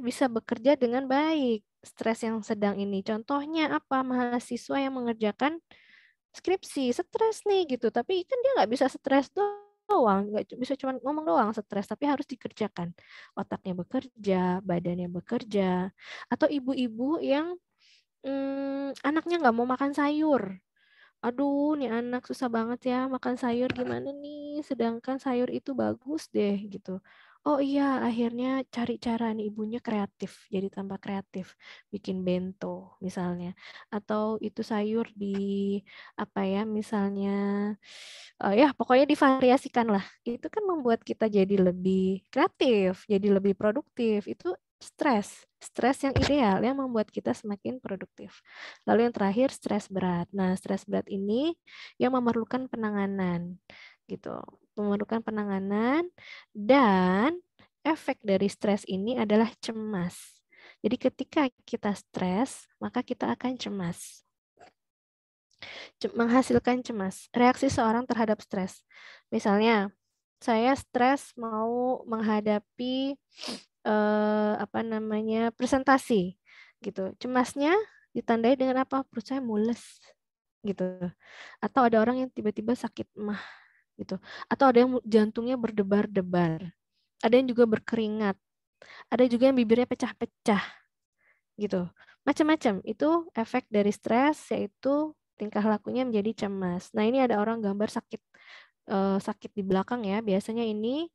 bisa bekerja dengan baik. Stres yang sedang ini contohnya apa? Mahasiswa yang mengerjakan skripsi stres nih gitu, tapi kan dia nggak bisa stres doang, nggak bisa cuma ngomong doang stres, tapi harus dikerjakan. Otaknya bekerja, badannya bekerja. Atau ibu-ibu yang anaknya nggak mau makan sayur. Aduh, nih anak susah banget ya makan sayur, gimana nih? Sedangkan sayur itu bagus deh gitu. Oh iya, akhirnya cari cara nih, ibunya kreatif, jadi tambah kreatif, bikin bento misalnya. Atau itu sayur misalnya ya pokoknya divariasikan lah. Itu kan membuat kita jadi lebih kreatif, jadi lebih produktif. Itu stres yang ideal yang membuat kita semakin produktif. Lalu yang terakhir stres berat. Nah, stres berat ini yang memerlukan penanganan gitu. Memerlukan penanganan dan efek dari stres ini adalah cemas. Jadi ketika kita stres, maka kita akan cemas. Menghasilkan cemas. Reaksi seorang terhadap stres. Misalnya, saya stres mau menghadapi presentasi gitu. Cemasnya ditandai dengan apa? Perut saya mules gitu. Atau ada orang yang tiba-tiba sakit emah gitu. Atau ada yang jantungnya berdebar-debar. Ada yang juga berkeringat. Ada juga yang bibirnya pecah-pecah gitu. Macam-macam. Itu efek dari stres, yaitu tingkah lakunya menjadi cemas. Nah, ini ada orang gambar sakit di belakang ya. Biasanya ini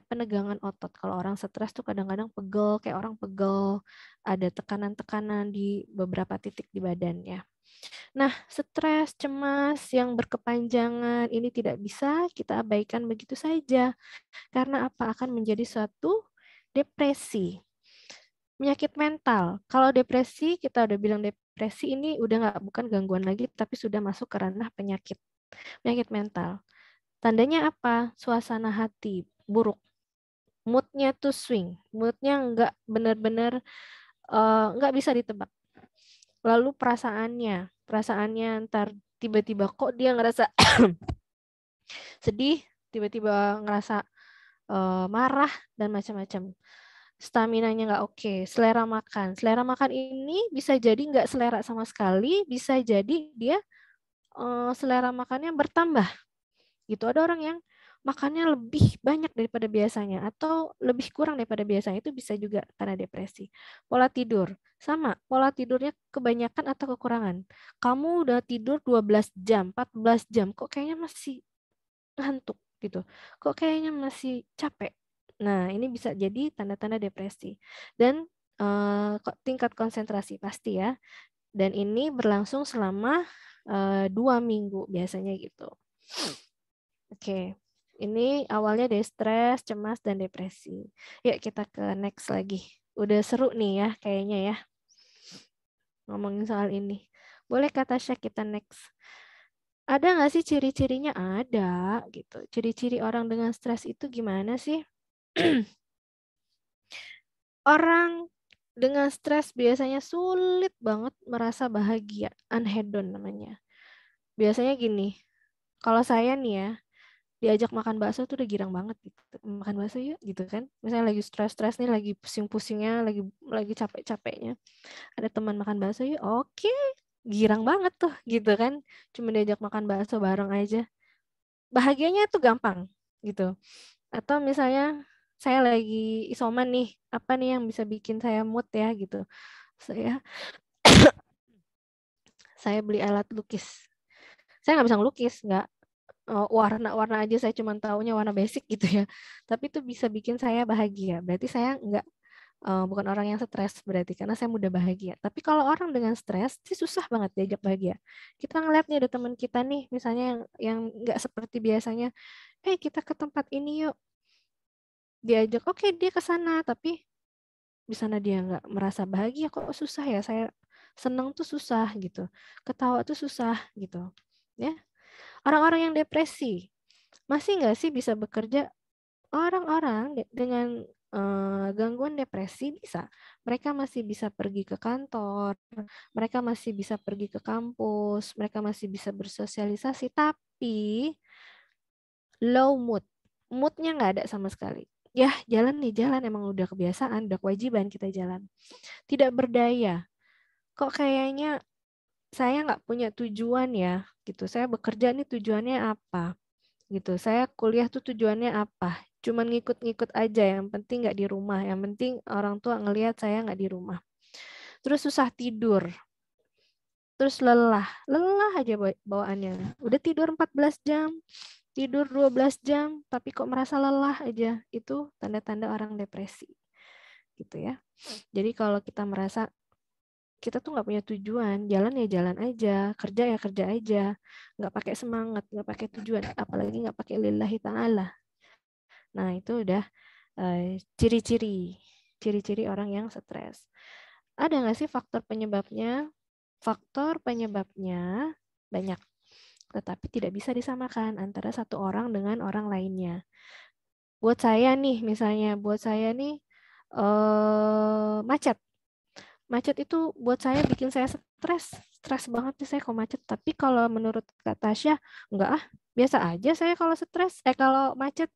penegangan otot. Kalau orang stres tuh kadang-kadang pegel, kayak orang pegel, ada tekanan-tekanan di beberapa titik di badannya. Nah, stres, cemas yang berkepanjangan ini tidak bisa kita abaikan begitu saja. Karena apa? Akan menjadi suatu depresi. Penyakit mental. Kalau depresi, kita udah bilang depresi ini udah bukan gangguan lagi, tapi sudah masuk ke ranah penyakit. Penyakit mental. Tandanya apa? Suasana hati buruk. Moodnya tuh swing. Moodnya nggak benar-benar nggak bisa ditebak. Lalu perasaannya ntar tiba-tiba kok dia ngerasa sedih, tiba-tiba ngerasa marah dan macam-macam. Staminanya nggak oke. Selera makan ini bisa jadi nggak selera sama sekali, bisa jadi dia selera makannya bertambah. Gitu. Ada orang yang makannya lebih banyak daripada biasanya atau lebih kurang daripada biasanya, itu bisa juga karena depresi. Pola tidur, sama. Pola tidurnya kebanyakan atau kekurangan. Kamu udah tidur 12 jam, 14 jam, kok kayaknya masih ngantuk gitu. Kok kayaknya masih capek. Nah, ini bisa jadi tanda-tanda depresi. Dan tingkat konsentrasi pasti ya. Dan ini berlangsung selama 2 minggu biasanya gitu. Oke, ini awalnya dari stres, cemas, dan depresi. Yuk kita ke next lagi. Udah seru nih ya kayaknya ya. Ngomongin soal ini. Boleh kata Tasya kita next. Ada nggak sih ciri-cirinya? Ada gitu. Ciri-ciri orang dengan stres itu gimana sih? Orang dengan stres biasanya sulit banget merasa bahagia, anhedon namanya. Biasanya gini, kalau saya nih ya, diajak makan bakso tuh udah girang banget gitu. Makan bakso yuk gitu kan. Misalnya lagi stres-stres nih, lagi pusing-pusingnya, lagi capek-capeknya. Ada teman makan bakso yuk, oke, girang banget tuh gitu kan. Cuma diajak makan bakso bareng aja. Bahagianya tuh gampang gitu. Atau misalnya saya lagi isoman nih, apa nih yang bisa bikin saya mood ya gitu. Saya beli alat lukis. Saya nggak bisa ngelukis, nggak warna-warna aja saya cuma taunya warna basic gitu ya. Tapi itu bisa bikin saya bahagia. Berarti saya nggak bukan orang yang stres berarti karena saya mudah bahagia. Tapi kalau orang dengan stres sih susah banget diajak bahagia. Kita ngeliat nih ada teman kita nih misalnya yang nggak seperti biasanya, kita ke tempat ini yuk. Diajak, oke dia ke sana, tapi di sana dia nggak merasa bahagia, kok susah ya, saya seneng tuh susah gitu, ketawa tuh susah gitu, ya. Orang-orang yang depresi masih nggak sih bisa bekerja? Orang-orang dengan gangguan depresi bisa, mereka masih bisa pergi ke kantor, mereka masih bisa pergi ke kampus, mereka masih bisa bersosialisasi, tapi low moodnya nggak ada sama sekali. Ya jalan nih jalan, emang udah kebiasaan, udah kewajiban kita jalan. Tidak berdaya. Kok kayaknya saya nggak punya tujuan ya gitu. Saya bekerja nih tujuannya apa gitu. Saya kuliah tuh tujuannya apa. Cuman ngikut-ngikut aja, yang penting nggak di rumah. Yang penting orang tua ngelihat saya nggak di rumah. Terus susah tidur. Terus lelah aja bawaannya. Udah tidur 14 jam, tidur 12 jam, tapi kok merasa lelah aja. Itu tanda-tanda orang depresi. Gitu ya. Jadi kalau kita merasa kita tuh nggak punya tujuan, jalan ya jalan aja, kerja ya kerja aja, nggak pakai semangat, nggak pakai tujuan, apalagi nggak pakai lillahi ta'ala. Nah itu udah ciri-ciri orang yang stres. Ada nggak sih faktor penyebabnya? Faktor penyebabnya banyak, tetapi tidak bisa disamakan antara satu orang dengan orang lainnya. Buat saya nih, misalnya, macet. Macet itu buat saya bikin saya stres banget nih saya kok macet. Tapi kalau menurut Kak Tasya, enggak biasa aja saya kalau stres. Kalau macet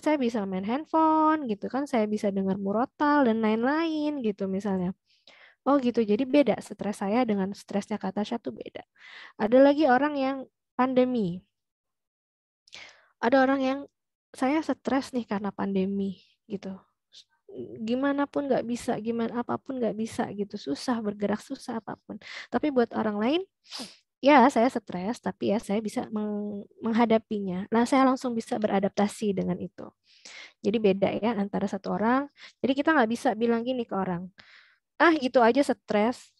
saya bisa main handphone gitu kan, saya bisa dengar murotal dan lain-lain gitu misalnya. Oh gitu, jadi beda stres saya dengan stresnya Kak Tasya tuh beda. Ada lagi orang yang pandemi. Ada orang yang saya stres nih karena pandemi gitu. Gimana pun nggak bisa, gimana apapun nggak bisa gitu, susah bergerak, susah apapun. Tapi buat orang lain, ya saya stres, tapi ya saya bisa menghadapinya. Nah saya langsung bisa beradaptasi dengan itu. Jadi beda ya antara satu orang. Jadi kita nggak bisa bilang gini ke orang, gitu aja stres,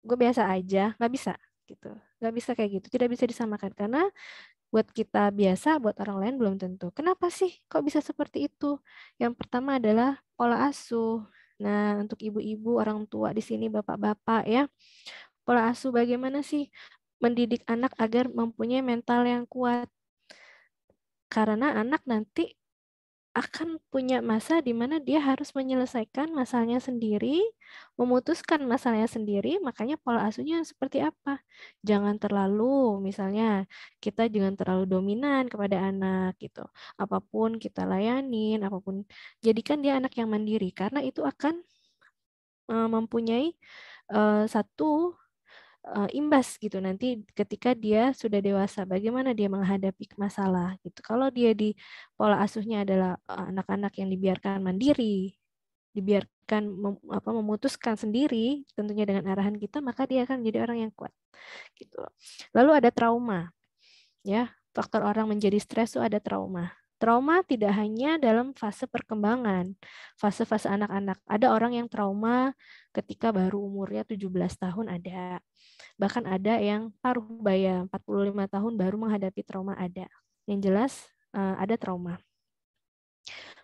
gue biasa aja, nggak bisa gitu. Nggak bisa kayak gitu, tidak bisa disamakan karena buat kita biasa, buat orang lain belum tentu. Kenapa sih kok bisa seperti itu? Yang pertama adalah pola asuh. Nah, untuk ibu-ibu, orang tua di sini, bapak-bapak ya, pola asuh bagaimana sih mendidik anak agar mempunyai mental yang kuat? Karena anak nanti akan punya masa di mana dia harus menyelesaikan masalahnya sendiri, memutuskan masalahnya sendiri, makanya pola asuhnya seperti apa. Jangan terlalu, misalnya kita jangan terlalu dominan kepada anak gitu. Apapun kita layanin, apapun, jadikan dia anak yang mandiri, karena itu akan mempunyai satu imbas gitu nanti ketika dia sudah dewasa, bagaimana dia menghadapi masalah gitu. Kalau dia di pola asuhnya adalah anak-anak yang dibiarkan mandiri, dibiarkan memutuskan sendiri tentunya dengan arahan kita, maka dia akan menjadi orang yang kuat gitu. Lalu ada trauma ya, faktor orang menjadi stres itu ada trauma. Trauma tidak hanya dalam fase perkembangan, fase-fase anak-anak. Ada orang yang trauma ketika baru umurnya 17 tahun ada. Bahkan ada yang paruh baya 45 tahun baru menghadapi trauma ada. Yang jelas ada trauma.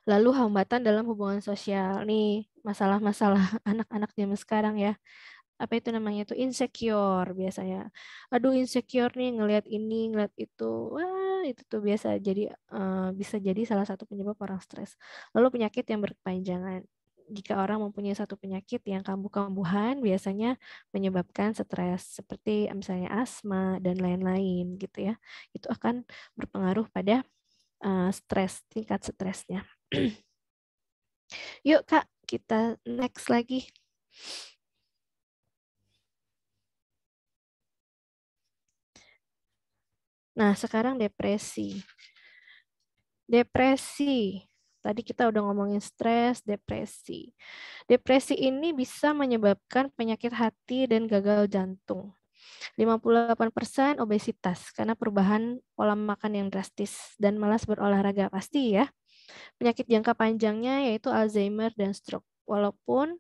Lalu hambatan dalam hubungan sosial. Nih masalah-masalah anak-anak zaman sekarang ya. apa itu namanya tuh insecure biasanya. Aduh insecure nih ngelihat ini, ngelihat itu. Wah, itu tuh bisa jadi salah satu penyebab orang stres. Lalu penyakit yang berkepanjangan. Jika orang mempunyai satu penyakit yang kambuh-kambuhan biasanya menyebabkan stres seperti misalnya asma dan lain-lain gitu ya. Itu akan berpengaruh pada stres, tingkat stresnya. Yuk Kak, kita next lagi. Nah, sekarang depresi. Depresi. Tadi kita udah ngomongin stres, depresi. Depresi ini bisa menyebabkan penyakit hati dan gagal jantung. 58% obesitas karena perubahan pola makan yang drastis dan malas berolahraga pasti ya. Penyakit jangka panjangnya yaitu Alzheimer dan stroke. Walaupun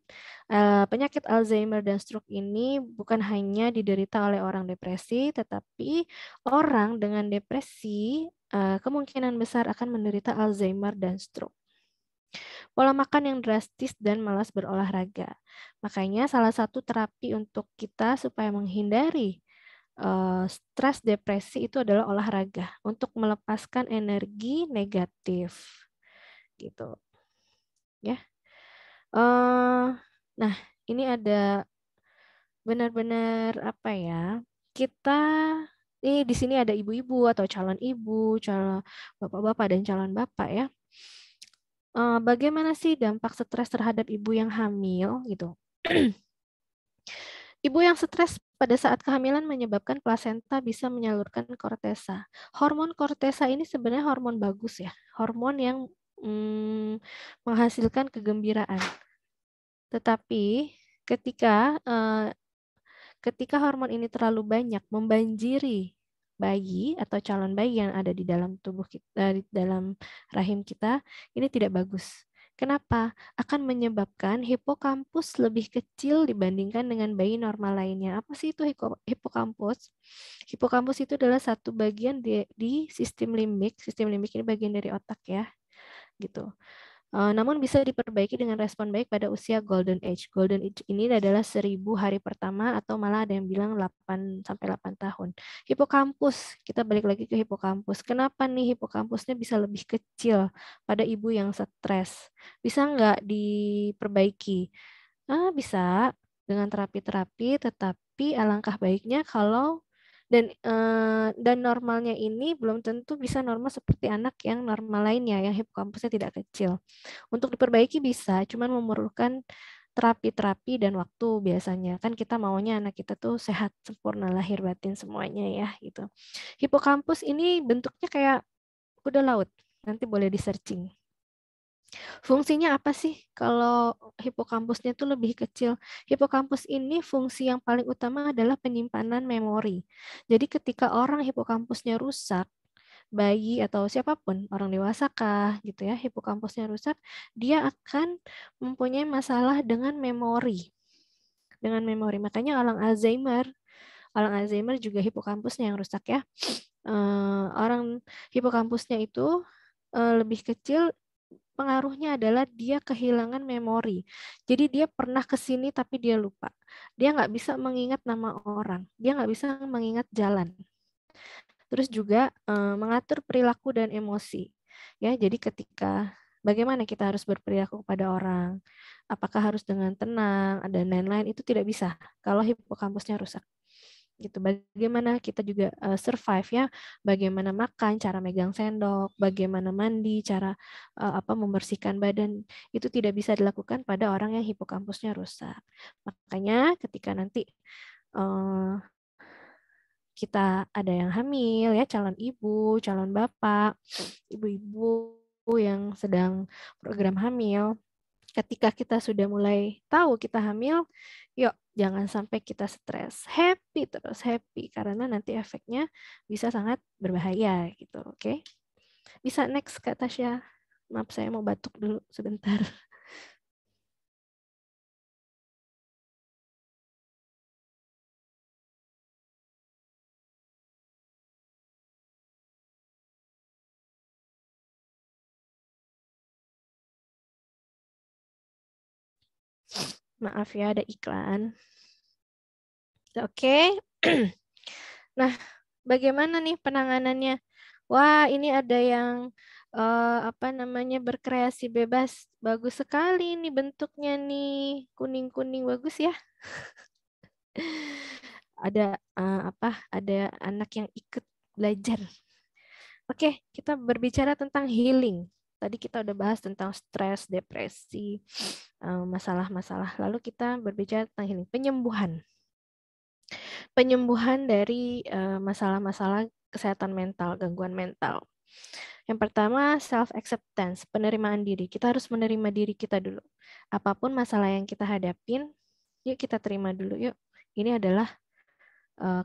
penyakit Alzheimer dan stroke ini bukan hanya diderita oleh orang depresi, tetapi orang dengan depresi kemungkinan besar akan menderita Alzheimer dan stroke. Pola makan yang drastis dan malas berolahraga. Makanya salah satu terapi untuk kita supaya menghindari stres depresi itu adalah olahraga untuk melepaskan energi negatif gitu ya. Nah ini ada benar-benar apa ya, kita di sini ada ibu-ibu atau calon ibu, calon bapak-bapak dan calon bapak ya. Bagaimana sih dampak stres terhadap ibu yang hamil gitu? Ibu yang stres pada saat kehamilan menyebabkan plasenta bisa menyalurkan kortesa. Hormon kortesa ini sebenarnya hormon bagus ya, hormon yang menghasilkan kegembiraan. Tetapi ketika hormon ini terlalu banyak membanjiri bayi atau calon bayi yang ada di dalam tubuh kita, di dalam rahim kita, ini tidak bagus. Kenapa? Akan menyebabkan hipokampus lebih kecil dibandingkan dengan bayi normal lainnya. Apa sih itu hipokampus? Hipokampus itu adalah satu bagian di sistem limbik. Sistem limbik ini bagian dari otak ya, gitu. Namun bisa diperbaiki dengan respon baik pada usia golden age. Golden age ini adalah 1000 hari pertama atau malah ada yang bilang 8 sampai 8 tahun. Hipokampus, kita balik lagi ke hipokampus. Kenapa nih hipokampusnya bisa lebih kecil pada ibu yang stres? Bisa nggak diperbaiki? Bisa dengan terapi-terapi, tetapi alangkah baiknya kalau dan normalnya ini belum tentu bisa normal seperti anak yang normal lainnya yang hipokampusnya tidak kecil. Untuk diperbaiki bisa, cuman memerlukan terapi-terapi dan waktu biasanya. Kan kita maunya anak kita tuh sehat, sempurna, lahir batin semuanya ya gitu. Hipokampus ini bentuknya kayak kuda laut. Nanti boleh di-searching. Fungsinya apa sih kalau hipokampusnya itu lebih kecil? Hipokampus ini fungsi yang paling utama adalah penyimpanan memori. Jadi ketika orang hipokampusnya rusak, bayi atau siapapun, orang dewasa kah gitu ya, hipokampusnya rusak, dia akan mempunyai masalah dengan memori. Dengan memori. Makanya orang Alzheimer juga hipokampusnya yang rusak ya. Orang hipokampusnya itu lebih kecil, pengaruhnya adalah dia kehilangan memori. Jadi dia pernah ke sini tapi dia lupa. Dia nggak bisa mengingat nama orang. Dia nggak bisa mengingat jalan. Terus juga mengatur perilaku dan emosi. Ya, jadi ketika bagaimana kita harus berperilaku kepada orang, apakah harus dengan tenang dan lain-lain itu tidak bisa kalau hipokampusnya rusak. Gitu. Bagaimana kita juga survive ya, bagaimana makan, cara megang sendok, bagaimana mandi, cara membersihkan badan itu tidak bisa dilakukan pada orang yang hipokampusnya rusak. Makanya ketika nanti kita ada yang hamil ya, calon ibu, calon bapak, ibu-ibu yang sedang program hamil, ketika kita sudah mulai tahu kita hamil, yuk jangan sampai kita stres, happy terus happy karena nanti efeknya bisa sangat berbahaya gitu, oke? Bisa next Kak Tasya. Maaf saya mau batuk dulu sebentar. Maaf ya ada iklan. Oke. Nah, bagaimana nih penanganannya? Wah, ini ada yang berkreasi bebas. Bagus sekali ini bentuknya nih. Kuning-kuning bagus ya. Ada ada anak yang ikut belajar. Oke, kita berbicara tentang healing. Tadi kita udah bahas tentang stres, depresi, masalah-masalah. Lalu kita berbicara tentang healing, penyembuhan. Penyembuhan dari masalah-masalah kesehatan mental, gangguan mental. Yang pertama, self-acceptance, penerimaan diri. Kita harus menerima diri kita dulu. Apapun masalah yang kita hadapin, yuk kita terima dulu. Yuk, ini adalah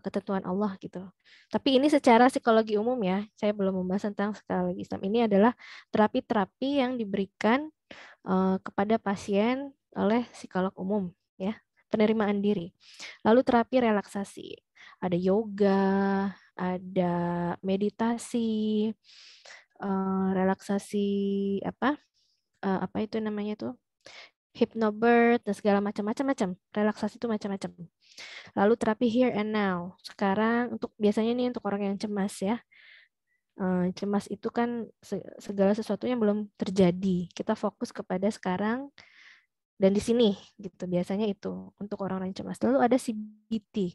ketentuan Allah gitu. Tapi ini secara psikologi umum ya. Saya belum membahas tentang psikologi Islam. Ini adalah terapi-terapi yang diberikan kepada pasien oleh psikolog umum ya. Penerimaan diri. Lalu terapi relaksasi. Ada yoga, ada meditasi, relaksasi apa itu namanya tuh? Hypnobird dan segala macam-macam. Relaksasi itu macam-macam. Lalu terapi here and now. Sekarang biasanya nih untuk orang yang cemas ya. Cemas itu kan segala sesuatu yang belum terjadi. Kita fokus kepada sekarang dan di sini gitu. Biasanya itu untuk orang-orang yang cemas. Lalu ada CBT.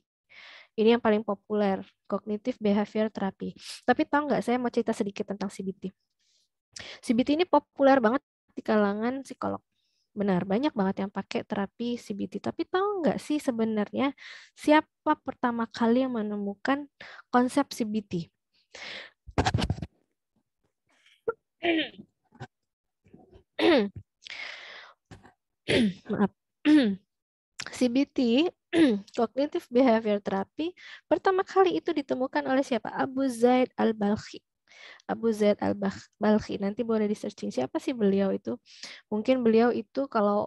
Ini yang paling populer, Cognitive Behavior Therapy. Tapi tahu nggak, saya mau cerita sedikit tentang CBT. CBT ini populer banget di kalangan psikolog. Benar, banyak banget yang pakai terapi CBT. Tapi tahu nggak sih sebenarnya siapa pertama kali yang menemukan konsep CBT? Maaf. CBT, Cognitive Behavior Therapy, pertama kali itu ditemukan oleh siapa? Abu Zaid al-Balkhi. Abu Zaid al-Balkhi. Nanti boleh di-searching siapa sih beliau itu. Mungkin beliau itu kalau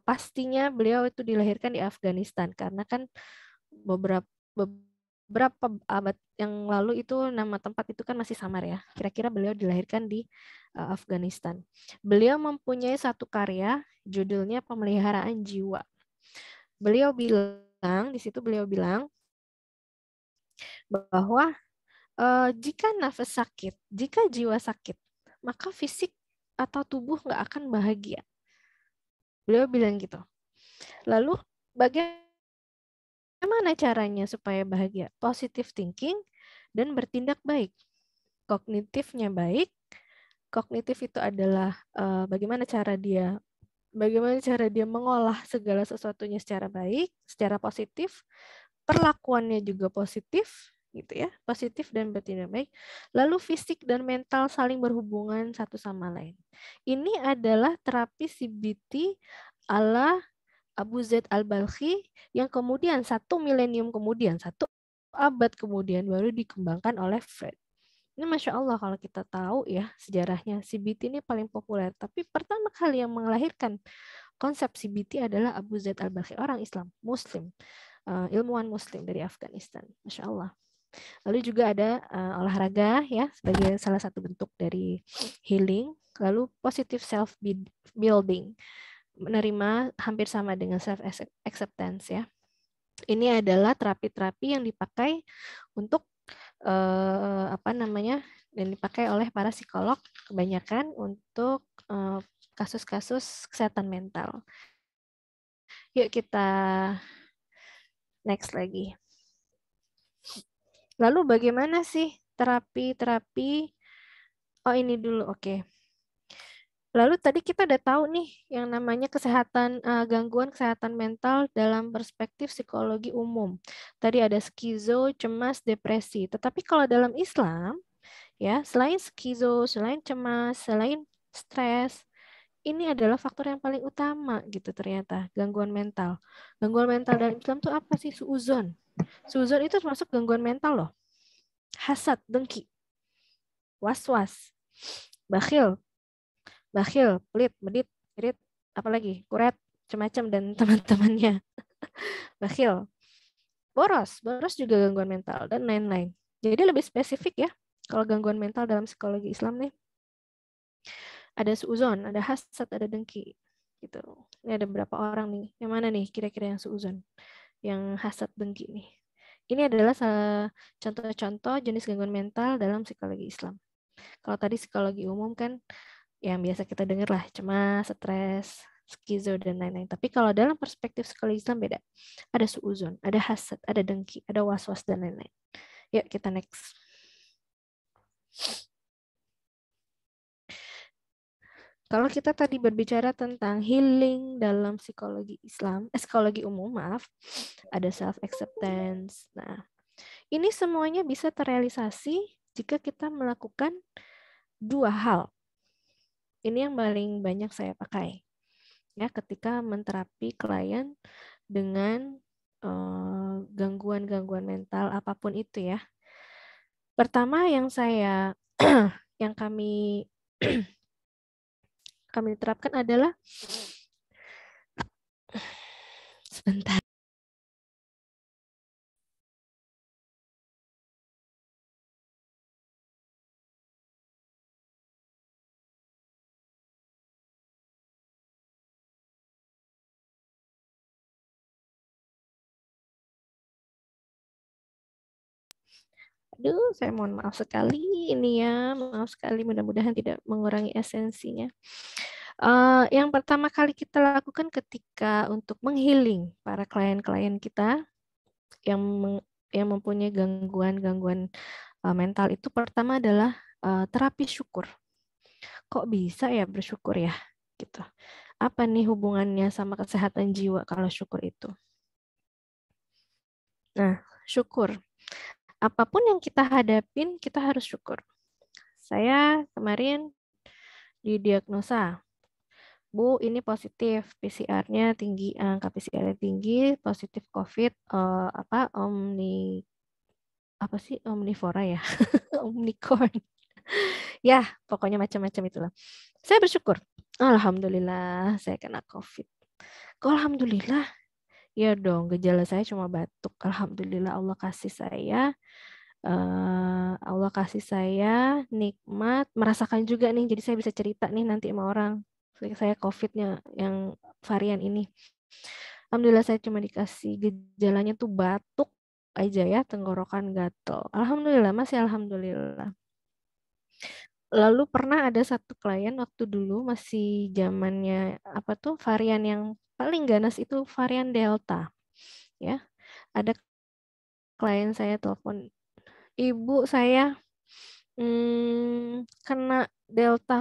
pastinya beliau itu dilahirkan di Afghanistan karena kan beberapa abad yang lalu itu nama tempat itu kan masih samar ya. Kira-kira beliau dilahirkan di Afghanistan. Beliau mempunyai satu karya judulnya Pemeliharaan Jiwa. Beliau bilang bahwa jika nafas sakit, jika jiwa sakit, maka fisik atau tubuh nggak akan bahagia. Beliau bilang gitu. Lalu bagaimana caranya supaya bahagia? Positive thinking dan bertindak baik. Kognitifnya baik. Kognitif itu adalah bagaimana cara dia mengolah segala sesuatunya secara baik, secara positif. Perlakuannya juga positif, gitu ya, positif dan bertindak baik. Lalu fisik dan mental saling berhubungan satu sama lain. Ini adalah terapi CBT ala Abu Zaid al-Balkhi yang kemudian 1 milenium kemudian, 1 abad kemudian baru dikembangkan oleh Freud. Ini Masya Allah kalau kita tahu ya sejarahnya, CBT ini paling populer. Tapi pertama kali yang melahirkan konsep CBT adalah Abu Zaid al-Balkhi, orang Islam, Muslim, ilmuwan Muslim dari Afghanistan. Masya Allah. Lalu juga ada olahraga ya sebagai salah satu bentuk dari healing. Lalu positive self building, menerima hampir sama dengan self acceptance ya. Ini adalah terapi-terapi yang dipakai untuk dan dipakai oleh para psikolog kebanyakan untuk kasus-kasus kesehatan mental. Yuk kita next lagi. Lalu bagaimana sih terapi-terapi? Oh ini dulu, oke. Lalu tadi kita udah tahu nih yang namanya gangguan kesehatan mental dalam perspektif psikologi umum. Tadi ada skizo, cemas, depresi. Tetapi kalau dalam Islam, ya selain skizo, selain cemas, selain stres, ini adalah faktor yang paling utama gitu ternyata, gangguan mental. Gangguan mental dalam Islam itu apa sih? Suuzon. Suuzon itu termasuk gangguan mental loh. Hasad, dengki, was-was, bakhil, pelit, medit, irit, apalagi kuret, macam-macam dan teman-temannya. Bakhil, boros juga gangguan mental dan lain-lain. Jadi lebih spesifik ya kalau gangguan mental dalam psikologi Islam nih. Ada suuzon, ada hasad, ada dengki gitu. Ini ada beberapa orang nih. Yang mana nih kira-kira yang suuzon? yang hasad dengki nih. Ini adalah salah contoh-contoh jenis gangguan mental dalam psikologi Islam. Kalau tadi psikologi umum kan yang biasa kita dengar lah, cemas, stres, skizo, dan lain-lain. Tapi kalau dalam perspektif psikologi Islam beda. Ada suuzon, ada hasad, ada dengki, ada was-was, dan lain-lain. Yuk kita next. Kalau kita tadi berbicara tentang healing dalam psikologi Islam, psikologi umum, maaf, ada self-acceptance. Nah, ini semuanya bisa terrealisasi jika kita melakukan dua hal. Ini yang paling banyak saya pakai ya ketika menterapi klien dengan gangguan-gangguan mental apapun itu ya. Pertama yang saya yang kami terapkan adalah sebentar. Aduh, saya mohon maaf sekali ini ya, maaf sekali, mudah-mudahan tidak mengurangi esensinya. Yang pertama kali kita lakukan ketika untuk menghealing para klien-klien kita yang mempunyai gangguan mental itu pertama adalah terapi syukur. Kok bisa ya bersyukur ya? Gitu. Apa nih hubungannya sama kesehatan jiwa kalau syukur itu? Nah, syukur. Apapun yang kita hadapin, kita harus syukur. Saya kemarin didiagnosa, Bu, ini positif, PCR-nya tinggi, angka PCR-nya tinggi, positif COVID, omnivora ya, omnicorn. Ya, pokoknya macam-macam itulah. Saya bersyukur. Alhamdulillah, saya kena COVID. Kok alhamdulillah? Ya dong, gejala saya cuma batuk. Alhamdulillah Allah kasih saya nikmat, merasakan juga nih, jadi saya bisa cerita nih nanti sama orang. Saya COVID-nya yang varian ini. Alhamdulillah saya cuma dikasih gejalanya tuh batuk aja ya, tenggorokan gatel. Alhamdulillah, masih alhamdulillah. Lalu pernah ada satu klien waktu dulu masih zamannya varian yang paling ganas itu varian Delta. Ya. Ada klien saya telepon, "Ibu, saya kena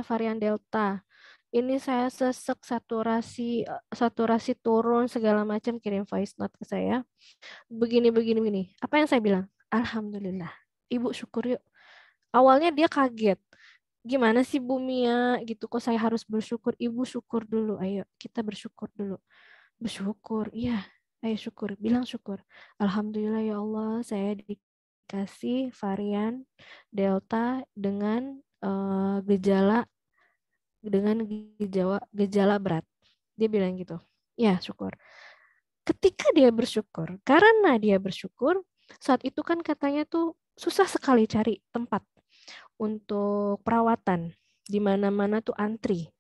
varian Delta. Ini saya sesek, saturasi turun segala macam, kirim voice note ke saya. Begini. Apa yang saya bilang? Alhamdulillah. Ibu syukur yuk. Awalnya dia kaget. Gimana sih Bu Mia gitu, kok saya harus bersyukur? Ibu syukur dulu. Ayo kita bersyukur dulu. Bersyukur. Iya, ayo syukur. Bilang syukur. Alhamdulillah ya Allah, saya dikasih varian Delta dengan gejala berat. Dia bilang gitu. Ya, syukur. Ketika dia bersyukur, karena dia bersyukur, saat itu kan katanya tuh susah sekali cari tempat untuk perawatan. Di mana-mana tuh antri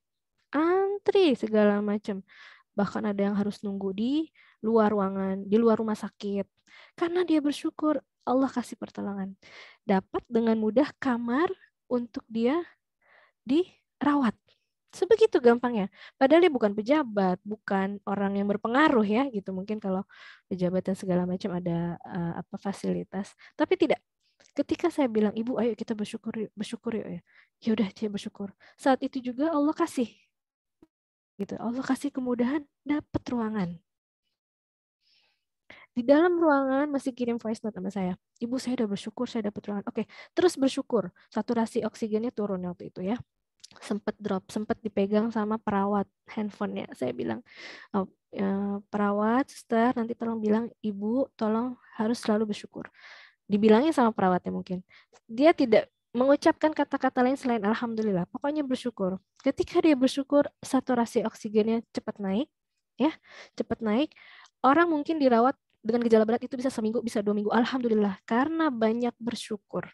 segala macam. Bahkan ada yang harus nunggu di luar ruangan, di luar rumah sakit. Karena dia bersyukur, Allah kasih pertolongan. Dapat dengan mudah kamar untuk dia dirawat. Sebegitu gampangnya. Padahal dia bukan pejabat, bukan orang yang berpengaruh ya gitu. Mungkin kalau pejabat dan segala macam ada fasilitas. Tapi tidak. Ketika saya bilang, Ibu, ayo kita bersyukur yuk ya. Ya udah, dia bersyukur. Saat itu juga Allah kasih. Gitu. Allah kasih kemudahan dapat ruangan. Di dalam ruangan masih kirim voice note sama saya. Ibu, saya udah bersyukur, saya dapat ruangan. Oke, terus bersyukur. Saturasi oksigennya turun waktu itu ya. Sempat drop, sempat dipegang sama perawat handphonenya. Saya bilang, perawat, suster, nanti tolong bilang, Ibu, tolong harus selalu bersyukur. Dibilangin sama perawatnya mungkin. Dia tidak mengucapkan kata-kata lain selain alhamdulillah. Pokoknya bersyukur. Ketika dia bersyukur, saturasi oksigennya cepat naik, ya, cepat naik. Orang mungkin dirawat dengan gejala berat itu bisa seminggu, bisa 2 minggu. Alhamdulillah, karena banyak bersyukur.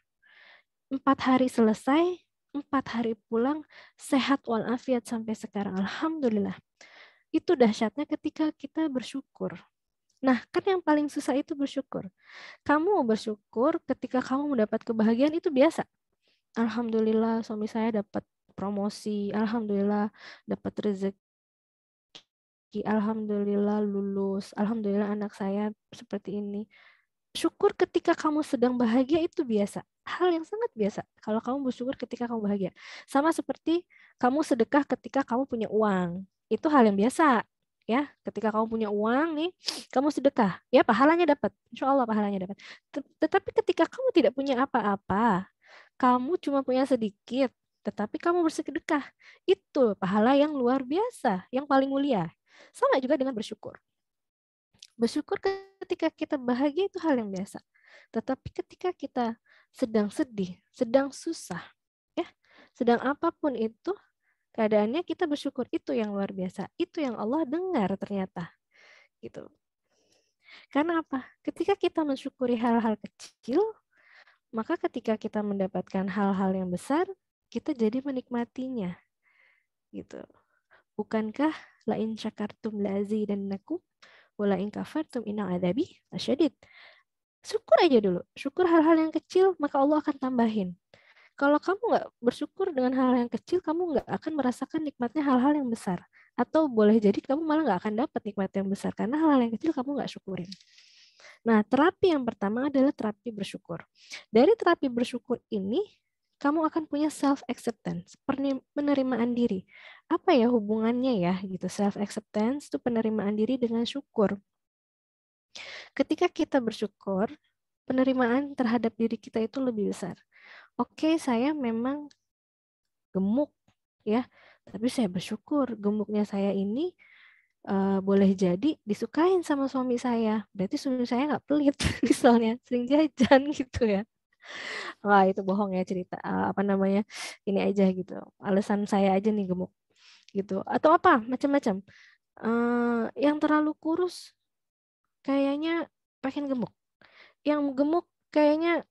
4 hari selesai, 4 hari pulang, sehat walafiat sampai sekarang. Alhamdulillah. Itu dahsyatnya ketika kita bersyukur. Nah, kan yang paling susah itu bersyukur. Kamu bersyukur ketika kamu mendapat kebahagiaan itu biasa. Alhamdulillah suami saya dapat promosi, alhamdulillah dapat rezeki, alhamdulillah lulus, alhamdulillah anak saya seperti ini. Syukur ketika kamu sedang bahagia itu biasa. Hal yang sangat biasa. Kalau kamu bersyukur ketika kamu bahagia. Sama seperti kamu sedekah ketika kamu punya uang. Itu hal yang biasa. Ya, ketika kamu punya uang nih, kamu sedekah. Ya, pahalanya dapat. Insya Allah pahalanya dapat. Tetapi ketika kamu tidak punya apa-apa, kamu cuma punya sedikit, tetapi kamu bersedekah. Itu pahala yang luar biasa, yang paling mulia. Sama juga dengan bersyukur. Bersyukur ketika kita bahagia itu hal yang biasa. Tetapi ketika kita sedang sedih, sedang susah, ya, sedang apapun itu keadaannya, kita bersyukur, itu yang luar biasa. Itu yang Allah dengar ternyata. Gitu. Karena apa? Ketika kita mensyukuri hal-hal kecil, maka ketika kita mendapatkan hal-hal yang besar, kita jadi menikmatinya. Gitu. Bukankah la in syakartum la azidannakum wala in kafartum inna adzabi lasyadid. Syukur aja dulu. Syukur hal-hal yang kecil, maka Allah akan tambahin. Kalau kamu nggak bersyukur dengan hal yang kecil, kamu nggak akan merasakan nikmatnya hal-hal yang besar. Atau boleh jadi kamu malah nggak akan dapat nikmat yang besar, karena hal-hal yang kecil kamu nggak syukurin. Nah, terapi yang pertama adalah terapi bersyukur. Dari terapi bersyukur ini, kamu akan punya self-acceptance, penerimaan diri. Apa ya hubungannya ya gitu, self-acceptance itu penerimaan diri dengan syukur. Ketika kita bersyukur, penerimaan terhadap diri kita itu lebih besar. Oke, saya memang gemuk ya, tapi saya bersyukur gemuknya saya ini boleh jadi disukain sama suami saya. Berarti suami saya nggak pelit misalnya, sering jajan gitu ya. Wah, itu bohong ya cerita apa namanya, ini aja gitu, alasan saya aja nih gemuk gitu, atau apa macam-macam. Yang terlalu kurus kayaknya pengen gemuk, yang gemuk kayaknya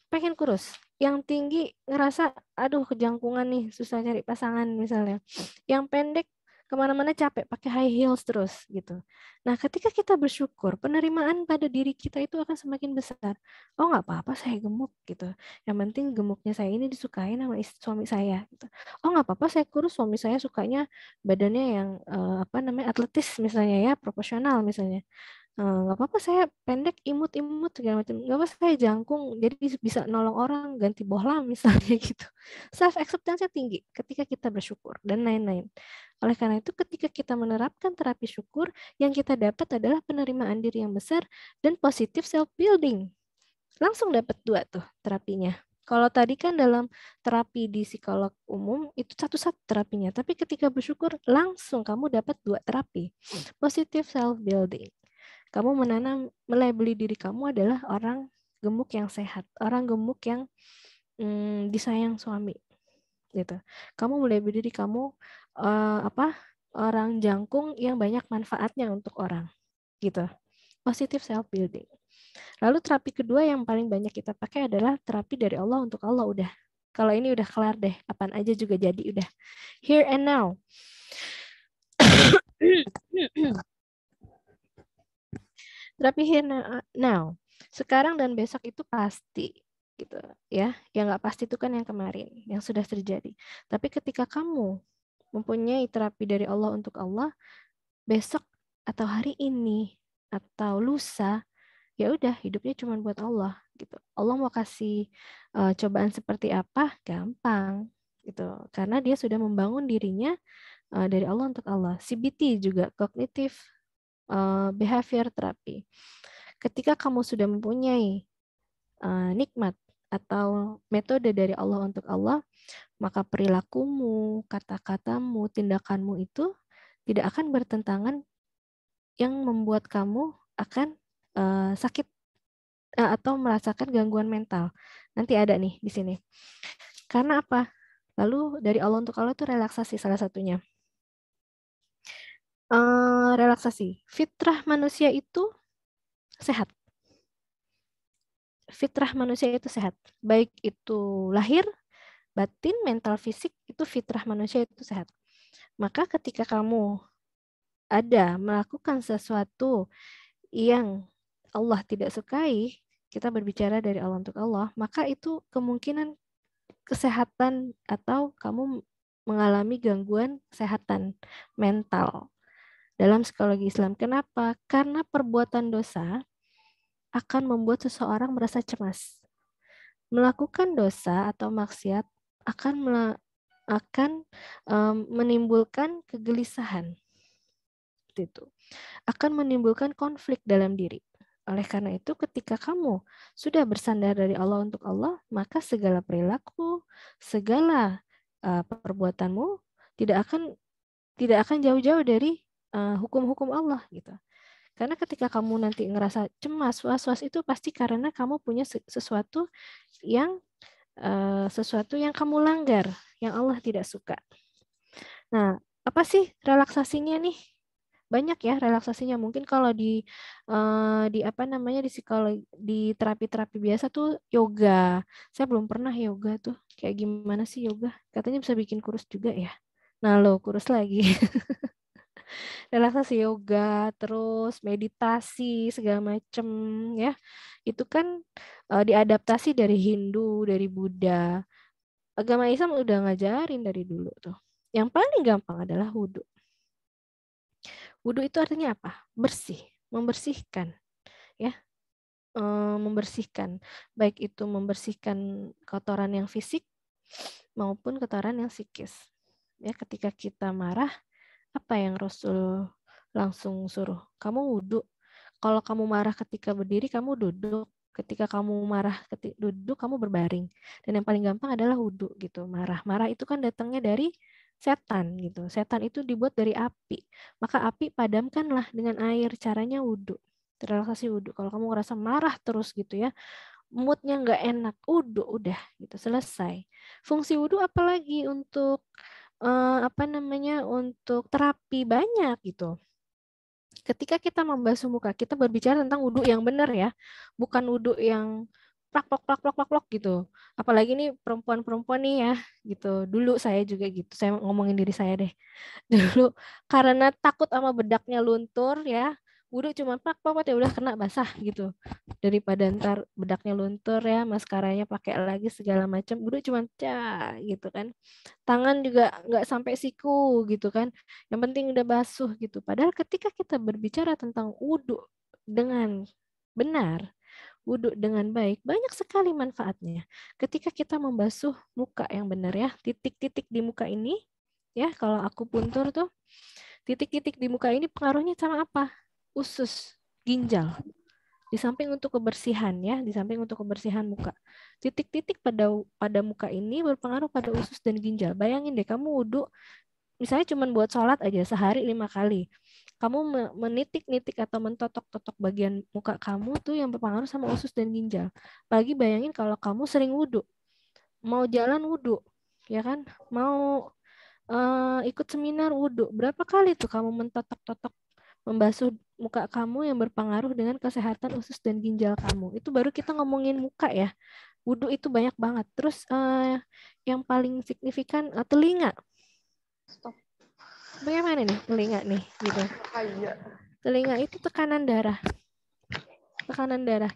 pengen kurus, yang tinggi ngerasa aduh kejangkungan nih, susah cari pasangan misalnya, yang pendek kemana-mana capek pakai high heels terus gitu. Nah, ketika kita bersyukur, penerimaan pada diri kita itu akan semakin besar. Oh, nggak apa-apa saya gemuk gitu. Yang penting gemuknya saya ini disukain sama suami saya gitu. Oh, nggak apa-apa saya kurus, suami saya sukanya badannya yang apa namanya atletis misalnya ya, proporsional misalnya. Nggak apa-apa saya pendek, imut-imut segala macam, nggak apa saya jangkung jadi bisa nolong orang ganti bohlam misalnya gitu. Self acceptance-nya tinggi ketika kita bersyukur dan lain-lain. Oleh karena itu ketika kita menerapkan terapi syukur, yang kita dapat adalah penerimaan diri yang besar dan positive self building. Langsung dapat 2 tuh terapinya. Kalau tadi kan dalam terapi di psikolog umum itu satu-satu terapinya, tapi ketika bersyukur langsung kamu dapat 2 terapi. Positive self building. Kamu melabeli diri kamu adalah orang gemuk yang sehat, orang gemuk yang disayang suami, gitu. Kamu melabeli diri kamu orang jangkung yang banyak manfaatnya untuk orang, gitu. Positive self building. Lalu terapi kedua yang paling banyak kita pakai adalah terapi dari Allah untuk Allah. Udah, kalau ini udah kelar deh, apaan aja juga jadi udah. Here and now. Terapi here now, sekarang dan besok itu pasti gitu ya. Yang nggak pasti itu kan yang kemarin, yang sudah terjadi. Tapi ketika kamu mempunyai terapi dari Allah untuk Allah, besok atau hari ini atau lusa, ya udah hidupnya cuma buat Allah gitu. Allah mau kasih cobaan seperti apa, gampang gitu. Karena dia sudah membangun dirinya dari Allah untuk Allah. CBT juga, cognitive behavior therapy. Ketika kamu sudah mempunyai nikmat atau metode dari Allah untuk Allah, maka perilakumu, kata-katamu, tindakanmu itu tidak akan bertentangan yang membuat kamu akan sakit atau merasakan gangguan mental. Nanti ada nih di sini. Karena apa? Lalu dari Allah untuk Allah itu relaksasi salah satunya. Relaksasi. Fitrah manusia itu sehat. Fitrah manusia itu sehat. Baik itu lahir, batin, mental, fisik, itu fitrah manusia itu sehat. Maka ketika kamu ada melakukan sesuatu yang Allah tidak sukai, kita berbicara dari Allah untuk Allah, maka itu kemungkinan kesehatan atau kamu mengalami gangguan kesehatan mental dalam psikologi Islam. Kenapa? Karena perbuatan dosa akan membuat seseorang merasa cemas. Melakukan dosa atau maksiat akan menimbulkan kegelisahan. Itu akan menimbulkan konflik dalam diri. Oleh karena itu, ketika kamu sudah bersandar dari Allah untuk Allah, maka segala perilaku, segala perbuatanmu tidak akan jauh-jauh dari hukum-hukum Allah gitu. Karena ketika kamu nanti ngerasa cemas, was-was itu pasti karena kamu punya sesuatu yang kamu langgar, yang Allah tidak suka. Nah, apa sih relaksasinya nih? Banyak ya relaksasinya. Mungkin kalau di psikologi, di terapi-terapi biasa tuh yoga. Saya belum pernah yoga tuh. Kayak gimana sih yoga? Katanya bisa bikin kurus juga ya. Nah, lo kurus lagi. Relaksasi yoga, terus meditasi segala macem ya. Itu kan diadaptasi dari Hindu, dari Buddha. Agama Islam udah ngajarin dari dulu tuh. Yang paling gampang adalah wudhu. Wudhu itu artinya apa? Bersih, membersihkan, ya, membersihkan. Baik itu membersihkan kotoran yang fisik maupun kotoran yang psikis. Ya, ketika kita marah, apa yang Rasul langsung suruh? Kamu wudhu. Kalau kamu marah ketika berdiri, kamu duduk. Ketika kamu marah duduk, kamu berbaring. Dan yang paling gampang adalah wudhu gitu. Marah itu kan datangnya dari setan gitu. Setan itu dibuat dari api. Maka api padamkanlah dengan air. Caranya wudhu. Relaksasi wudhu. Kalau kamu ngerasa marah terus gitu ya, moodnya nggak enak, wudhu udah gitu, selesai. Fungsi wudhu apalagi untuk untuk terapi banyak gitu. Ketika kita membasuh muka, kita berbicara tentang wudhu yang benar ya, bukan wudhu yang plak gitu. Apalagi nih perempuan-perempuan nih ya, gitu. Dulu saya juga gitu, saya ngomongin diri saya deh. Dulu karena takut sama bedaknya luntur ya, wudhu cuma plak ya udah kena basah gitu. Daripada ntar bedaknya luntur ya, maskaranya pakai lagi segala macam, wudhu cuma gitu kan. Tangan juga nggak sampai siku gitu kan. Yang penting udah basuh gitu. Padahal ketika kita berbicara tentang wudhu dengan benar, wudhu dengan baik, banyak sekali manfaatnya. Ketika kita membasuh muka yang benar ya, titik-titik di muka ini, ya kalau aku puntur tuh, titik-titik di muka ini pengaruhnya sama apa? Usus, ginjal. Di samping untuk kebersihan ya, di samping untuk kebersihan muka. Titik-titik pada muka ini berpengaruh pada usus dan ginjal. Bayangin deh kamu wudhu, misalnya cuma buat sholat aja sehari 5 kali. Kamu menitik-nitik atau mentotok-totok bagian muka kamu tuh yang berpengaruh sama usus dan ginjal. Apalagi bayangin kalau kamu sering wudhu. Mau jalan wudhu, ya kan? Mau ikut seminar wudhu. Berapa kali tuh kamu mentotok-totok membasuh muka kamu yang berpengaruh dengan kesehatan usus dan ginjal kamu. Itu baru kita ngomongin muka ya. Wudhu itu banyak banget. Terus yang paling signifikan telinga. Stop. Bagaimana nih telinga nih gitu. Telinga itu tekanan darah. Tekanan darah.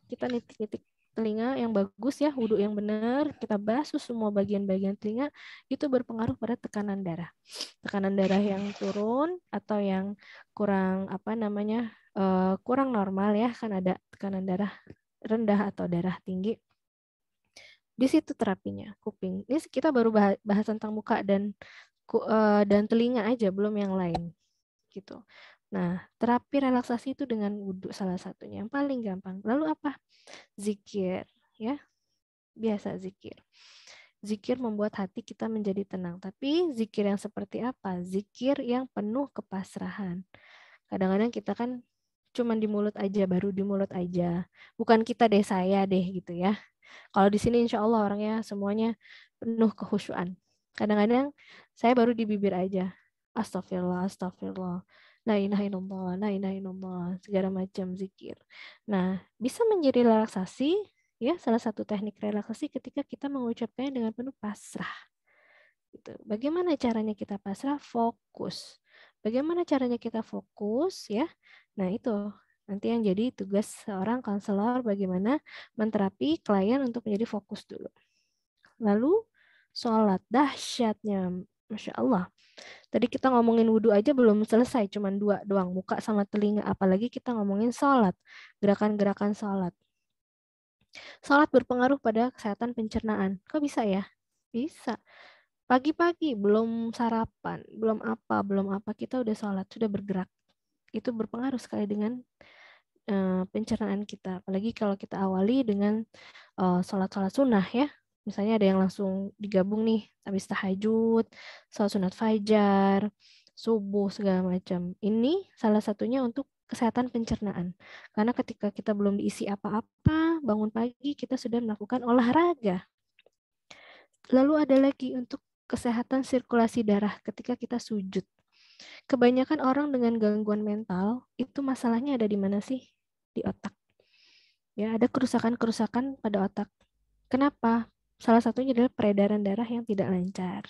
Kita nitik-nitik telinga yang bagus ya, wudhu yang benar, kita basuh semua bagian-bagian telinga, itu berpengaruh pada tekanan darah. Tekanan darah yang turun atau yang kurang kurang normal ya, kan ada tekanan darah rendah atau darah tinggi. Di situ terapinya, kuping. Ini kita baru bahas tentang muka dan telinga aja, belum yang lain. Gitu. Nah, terapi relaksasi itu dengan wudhu salah satunya yang paling gampang. Lalu apa? Zikir, ya. Biasa zikir. Zikir membuat hati kita menjadi tenang. Tapi zikir yang seperti apa? Zikir yang penuh kepasrahan. Kadang-kadang kita kan cuma di mulut aja, baru di mulut aja. Bukan kita deh, saya deh gitu ya. Kalau di sini insya Allah orangnya semuanya penuh kehusyuan. Kadang-kadang saya baru di bibir aja. Astagfirullah, astagfirullah. La ilaha illallah, la ilaha illallah, segala macam zikir. Nah, bisa menjadi relaksasi, ya salah satu teknik relaksasi ketika kita mengucapkannya dengan penuh pasrah. Gitu. Bagaimana caranya kita pasrah? Fokus. Bagaimana caranya kita fokus? Ya, nah itu Nanti yang jadi tugas seorang konselor bagaimana menterapi klien untuk menjadi fokus dulu. Lalu sholat, dahsyatnya, Masya Allah. Tadi kita ngomongin wudhu aja belum selesai, cuman 2 doang, muka sama telinga. Apalagi kita ngomongin sholat, gerakan-gerakan sholat. Sholat berpengaruh pada kesehatan pencernaan. Kok bisa ya? Bisa. Pagi-pagi belum sarapan, belum apa, kita udah sholat, sudah bergerak. Itu berpengaruh sekali dengan pencernaan kita. Apalagi kalau kita awali dengan sholat-sholat sunnah ya. Misalnya ada yang langsung digabung nih, habis tahajud, sholat sunat fajar, subuh, segala macam. Ini salah satunya untuk kesehatan pencernaan. Karena ketika kita belum diisi apa-apa, bangun pagi kita sudah melakukan olahraga. Lalu ada lagi untuk kesehatan sirkulasi darah ketika kita sujud. Kebanyakan orang dengan gangguan mental, itu masalahnya ada di mana sih? Di otak. Ya, ada kerusakan-kerusakan pada otak. Kenapa? Salah satunya adalah peredaran darah yang tidak lancar.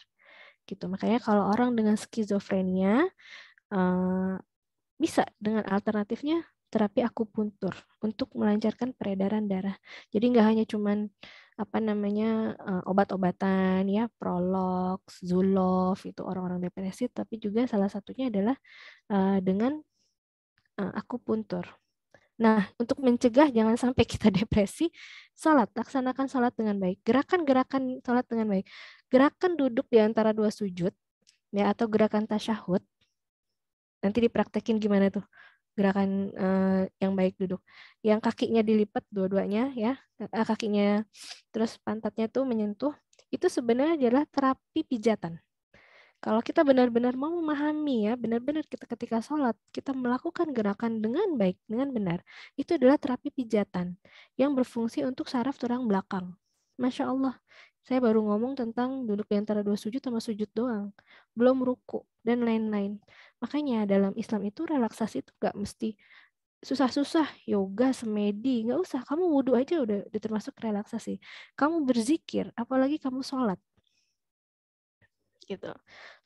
Gitu. Makanya kalau orang dengan skizofrenia bisa dengan alternatifnya terapi akupuntur untuk melancarkan peredaran darah. Jadi nggak hanya cuman obat-obatan ya, Prolox, Zulov itu orang-orang depresi, tapi juga salah satunya adalah dengan akupuntur. Nah, untuk mencegah jangan sampai kita depresi, laksanakan sholat dengan baik. Gerakan-gerakan sholat dengan baik. Gerakan duduk di antara 2 sujud, ya, atau gerakan tasyahud. Nanti dipraktekin gimana tuh gerakan yang baik duduk. Yang kakinya dilipat dua-duanya, ya, kakinya terus pantatnya tuh menyentuh. Itu sebenarnya adalah terapi pijatan. Kalau kita benar-benar mau memahami ya, benar-benar kita ketika sholat, kita melakukan gerakan dengan baik, dengan benar. Itu adalah terapi pijatan yang berfungsi untuk saraf tulang belakang. Masya Allah, saya baru ngomong tentang duduk di antara 2 sujud sama sujud doang. Belum ruku dan lain-lain. Makanya dalam Islam itu relaksasi itu gak mesti susah-susah, yoga, semedi, nggak usah. Kamu wudhu aja udah termasuk relaksasi. Kamu berzikir, apalagi kamu sholat. Gitu.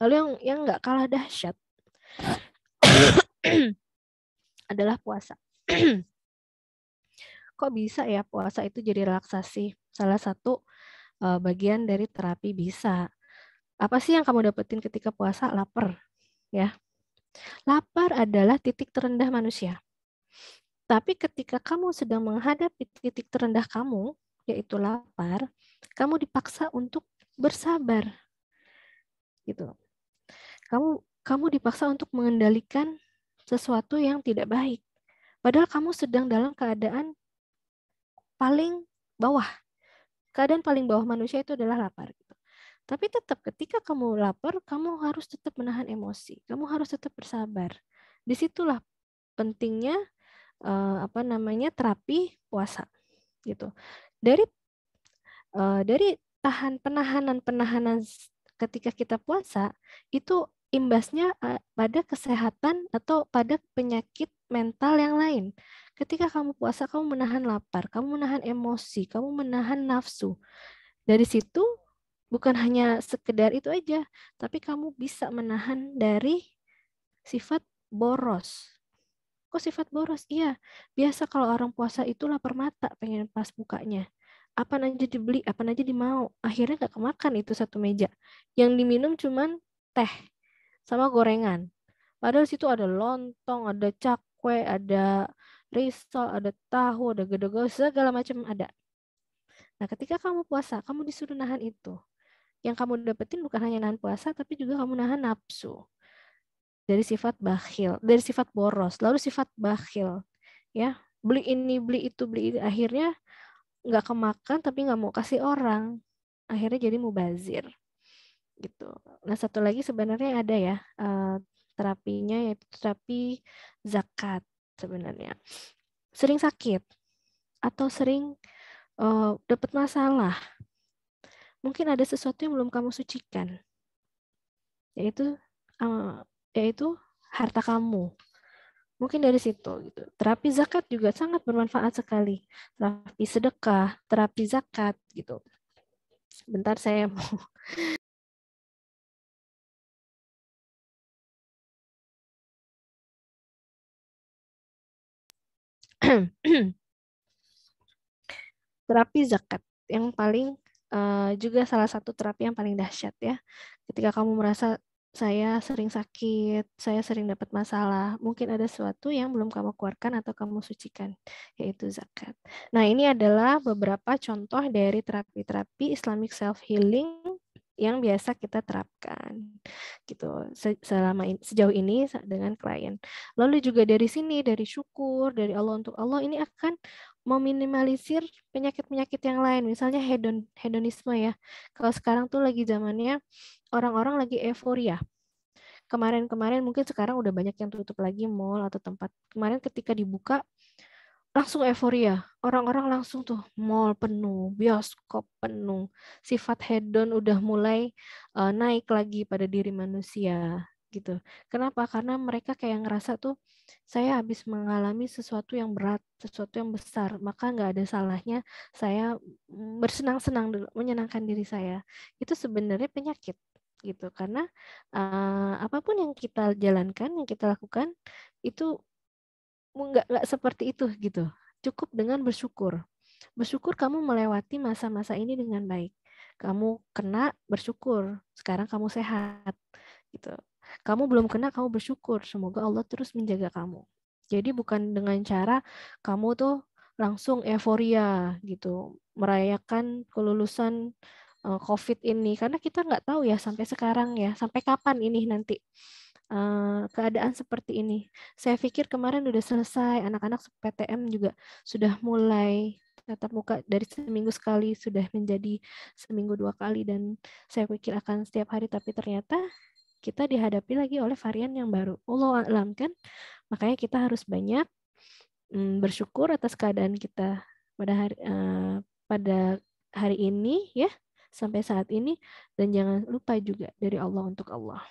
Lalu yang nggak kalah dahsyat adalah puasa. Kok bisa ya puasa itu jadi relaksasi? Salah satu bagian dari terapi bisa. Apa sih yang kamu dapetin ketika puasa? Lapar, ya. Lapar adalah titik terendah manusia. Tapi ketika kamu sedang menghadapi titik terendah kamu, yaitu lapar, kamu dipaksa untuk bersabar. Gitu. Kamu dipaksa untuk mengendalikan sesuatu yang tidak baik. Padahal kamu sedang dalam keadaan paling bawah. Keadaan paling bawah manusia itu adalah lapar. Gitu. Tapi tetap ketika kamu lapar, kamu harus tetap menahan emosi. Kamu harus tetap bersabar. Disitulah pentingnya terapi puasa. Gitu. Dari penahanan ketika kita puasa itu imbasnya pada kesehatan atau pada penyakit mental yang lain. Ketika kamu puasa, kamu menahan lapar, kamu menahan emosi, kamu menahan nafsu. Dari situ bukan hanya sekedar itu aja, tapi kamu bisa menahan dari sifat boros. Kok sifat boros? Iya, biasa kalau orang puasa itu lapar mata, pengen pas bukanya. Apa aja dibeli, apa aja dimau. Akhirnya gak kemakan itu satu meja. Yang diminum cuman teh sama gorengan. Padahal situ ada lontong, ada cakwe, ada risol, ada tahu, ada gado-gado, segala macam ada. Nah, ketika kamu puasa, kamu disuruh nahan itu. Yang kamu dapetin bukan hanya nahan puasa, tapi juga kamu nahan nafsu. Dari sifat bakhil, dari sifat boros, lalu sifat bakhil. Ya, beli ini, beli itu, beli ini. Akhirnya nggak kemakan tapi nggak mau kasih orang, akhirnya jadi mubazir gitu. Nah, satu lagi sebenarnya ada ya terapinya, yaitu terapi zakat. Sebenarnya sering sakit atau sering dapat masalah, mungkin ada sesuatu yang belum kamu sucikan, yaitu harta kamu. Mungkin dari situ gitu. Terapi zakat juga sangat bermanfaat sekali. Terapi sedekah, terapi zakat gitu. Bentar saya mau Terapi zakat yang paling juga salah satu terapi yang paling dahsyat ya. Ketika kamu merasa saya sering sakit, saya sering dapat masalah, mungkin ada sesuatu yang belum kamu keluarkan atau kamu sucikan, yaitu zakat. Nah, ini adalah beberapa contoh dari terapi-terapi Islamic self-healing yang biasa kita terapkan gitu sejauh ini dengan klien. Lalu juga dari sini, dari syukur dari Allah untuk Allah, ini akan meminimalisir penyakit-penyakit yang lain, misalnya hedonisme ya. Kalau sekarang tuh lagi zamannya orang-orang lagi euforia. Kemarin-kemarin mungkin sekarang udah banyak yang tutup lagi mall atau tempat. Kemarin ketika dibuka langsung euforia. Orang-orang langsung tuh mall penuh, bioskop penuh. Sifat hedon udah mulai naik lagi pada diri manusia gitu. Kenapa? Karena mereka kayak ngerasa tuh saya habis mengalami sesuatu yang berat, sesuatu yang besar, maka nggak ada salahnya saya bersenang-senang dulu, menyenangkan diri saya. Itu sebenarnya penyakit gitu. Karena apapun yang kita jalankan, yang kita lakukan itu nggak seperti itu gitu. Cukup dengan bersyukur. Bersyukur kamu melewati masa-masa ini dengan baik. Kamu kena, bersyukur. Sekarang kamu sehat gitu. Kamu belum kena, kamu bersyukur. Semoga Allah terus menjaga kamu. Jadi bukan dengan cara kamu tuh langsung euforia gitu, merayakan kelulusan COVID ini, karena kita nggak tahu ya sampai sekarang ya, sampai kapan ini nanti keadaan seperti ini. Saya pikir kemarin udah selesai, anak-anak PTM juga sudah mulai tatap muka dari seminggu sekali sudah menjadi seminggu 2 kali, dan saya pikir akan setiap hari, tapi ternyata kita dihadapi lagi oleh varian yang baru. Allah a'lam kan? Makanya kita harus banyak bersyukur atas keadaan kita pada hari ini ya, sampai saat ini, dan jangan lupa juga dari Allah untuk Allah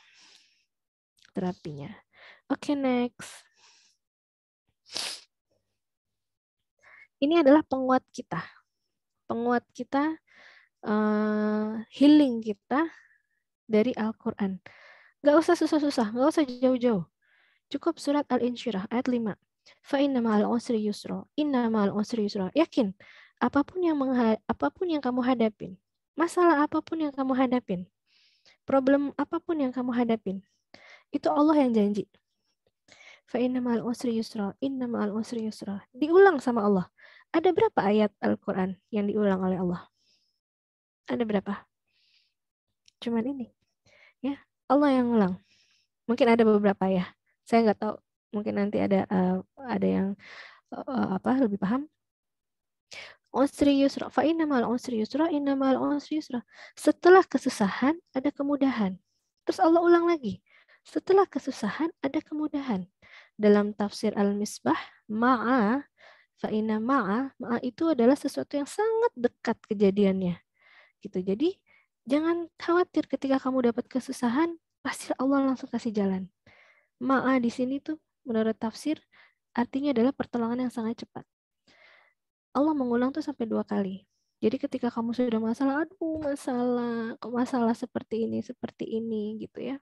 terapinya. Oke, next. Ini adalah penguat kita. Penguat kita, healing kita dari Al-Quran. Gak usah susah-susah, gak usah jauh-jauh. Cukup surat Al-Insyirah ayat 5. Fa inna ma'al usri yusra. Inna ma'al usri yusra. Yakin, apapun yang kamu hadapin, masalah apapun yang kamu hadapin, problem apapun yang kamu hadapin, itu Allah yang janji. Fa inna ma'al usri yusra. Inna ma'al usri yusra. Diulang sama Allah. Ada berapa ayat Al-Quran yang diulang oleh Allah? Ada berapa? Cuman ini. Ya, Allah yang ulang. Mungkin ada beberapa ya. Saya nggak tahu. Mungkin nanti ada yang lebih paham. Usri yusra. Fa inna ma'al usri yusra. Inna ma'al usri yusra. Setelah kesusahan ada kemudahan. Terus Allah ulang lagi. Setelah kesusahan ada kemudahan. Dalam tafsir Al-Misbah, ma'a, fa'ina ma'a itu adalah sesuatu yang sangat dekat kejadiannya. Gitu. Jadi jangan khawatir ketika kamu dapat kesusahan, pasti Allah langsung kasih jalan. Ma'a di sini tuh menurut tafsir artinya adalah pertolongan yang sangat cepat. Allah mengulang tuh sampai 2 kali. Jadi ketika kamu sudah kok masalah seperti ini gitu ya.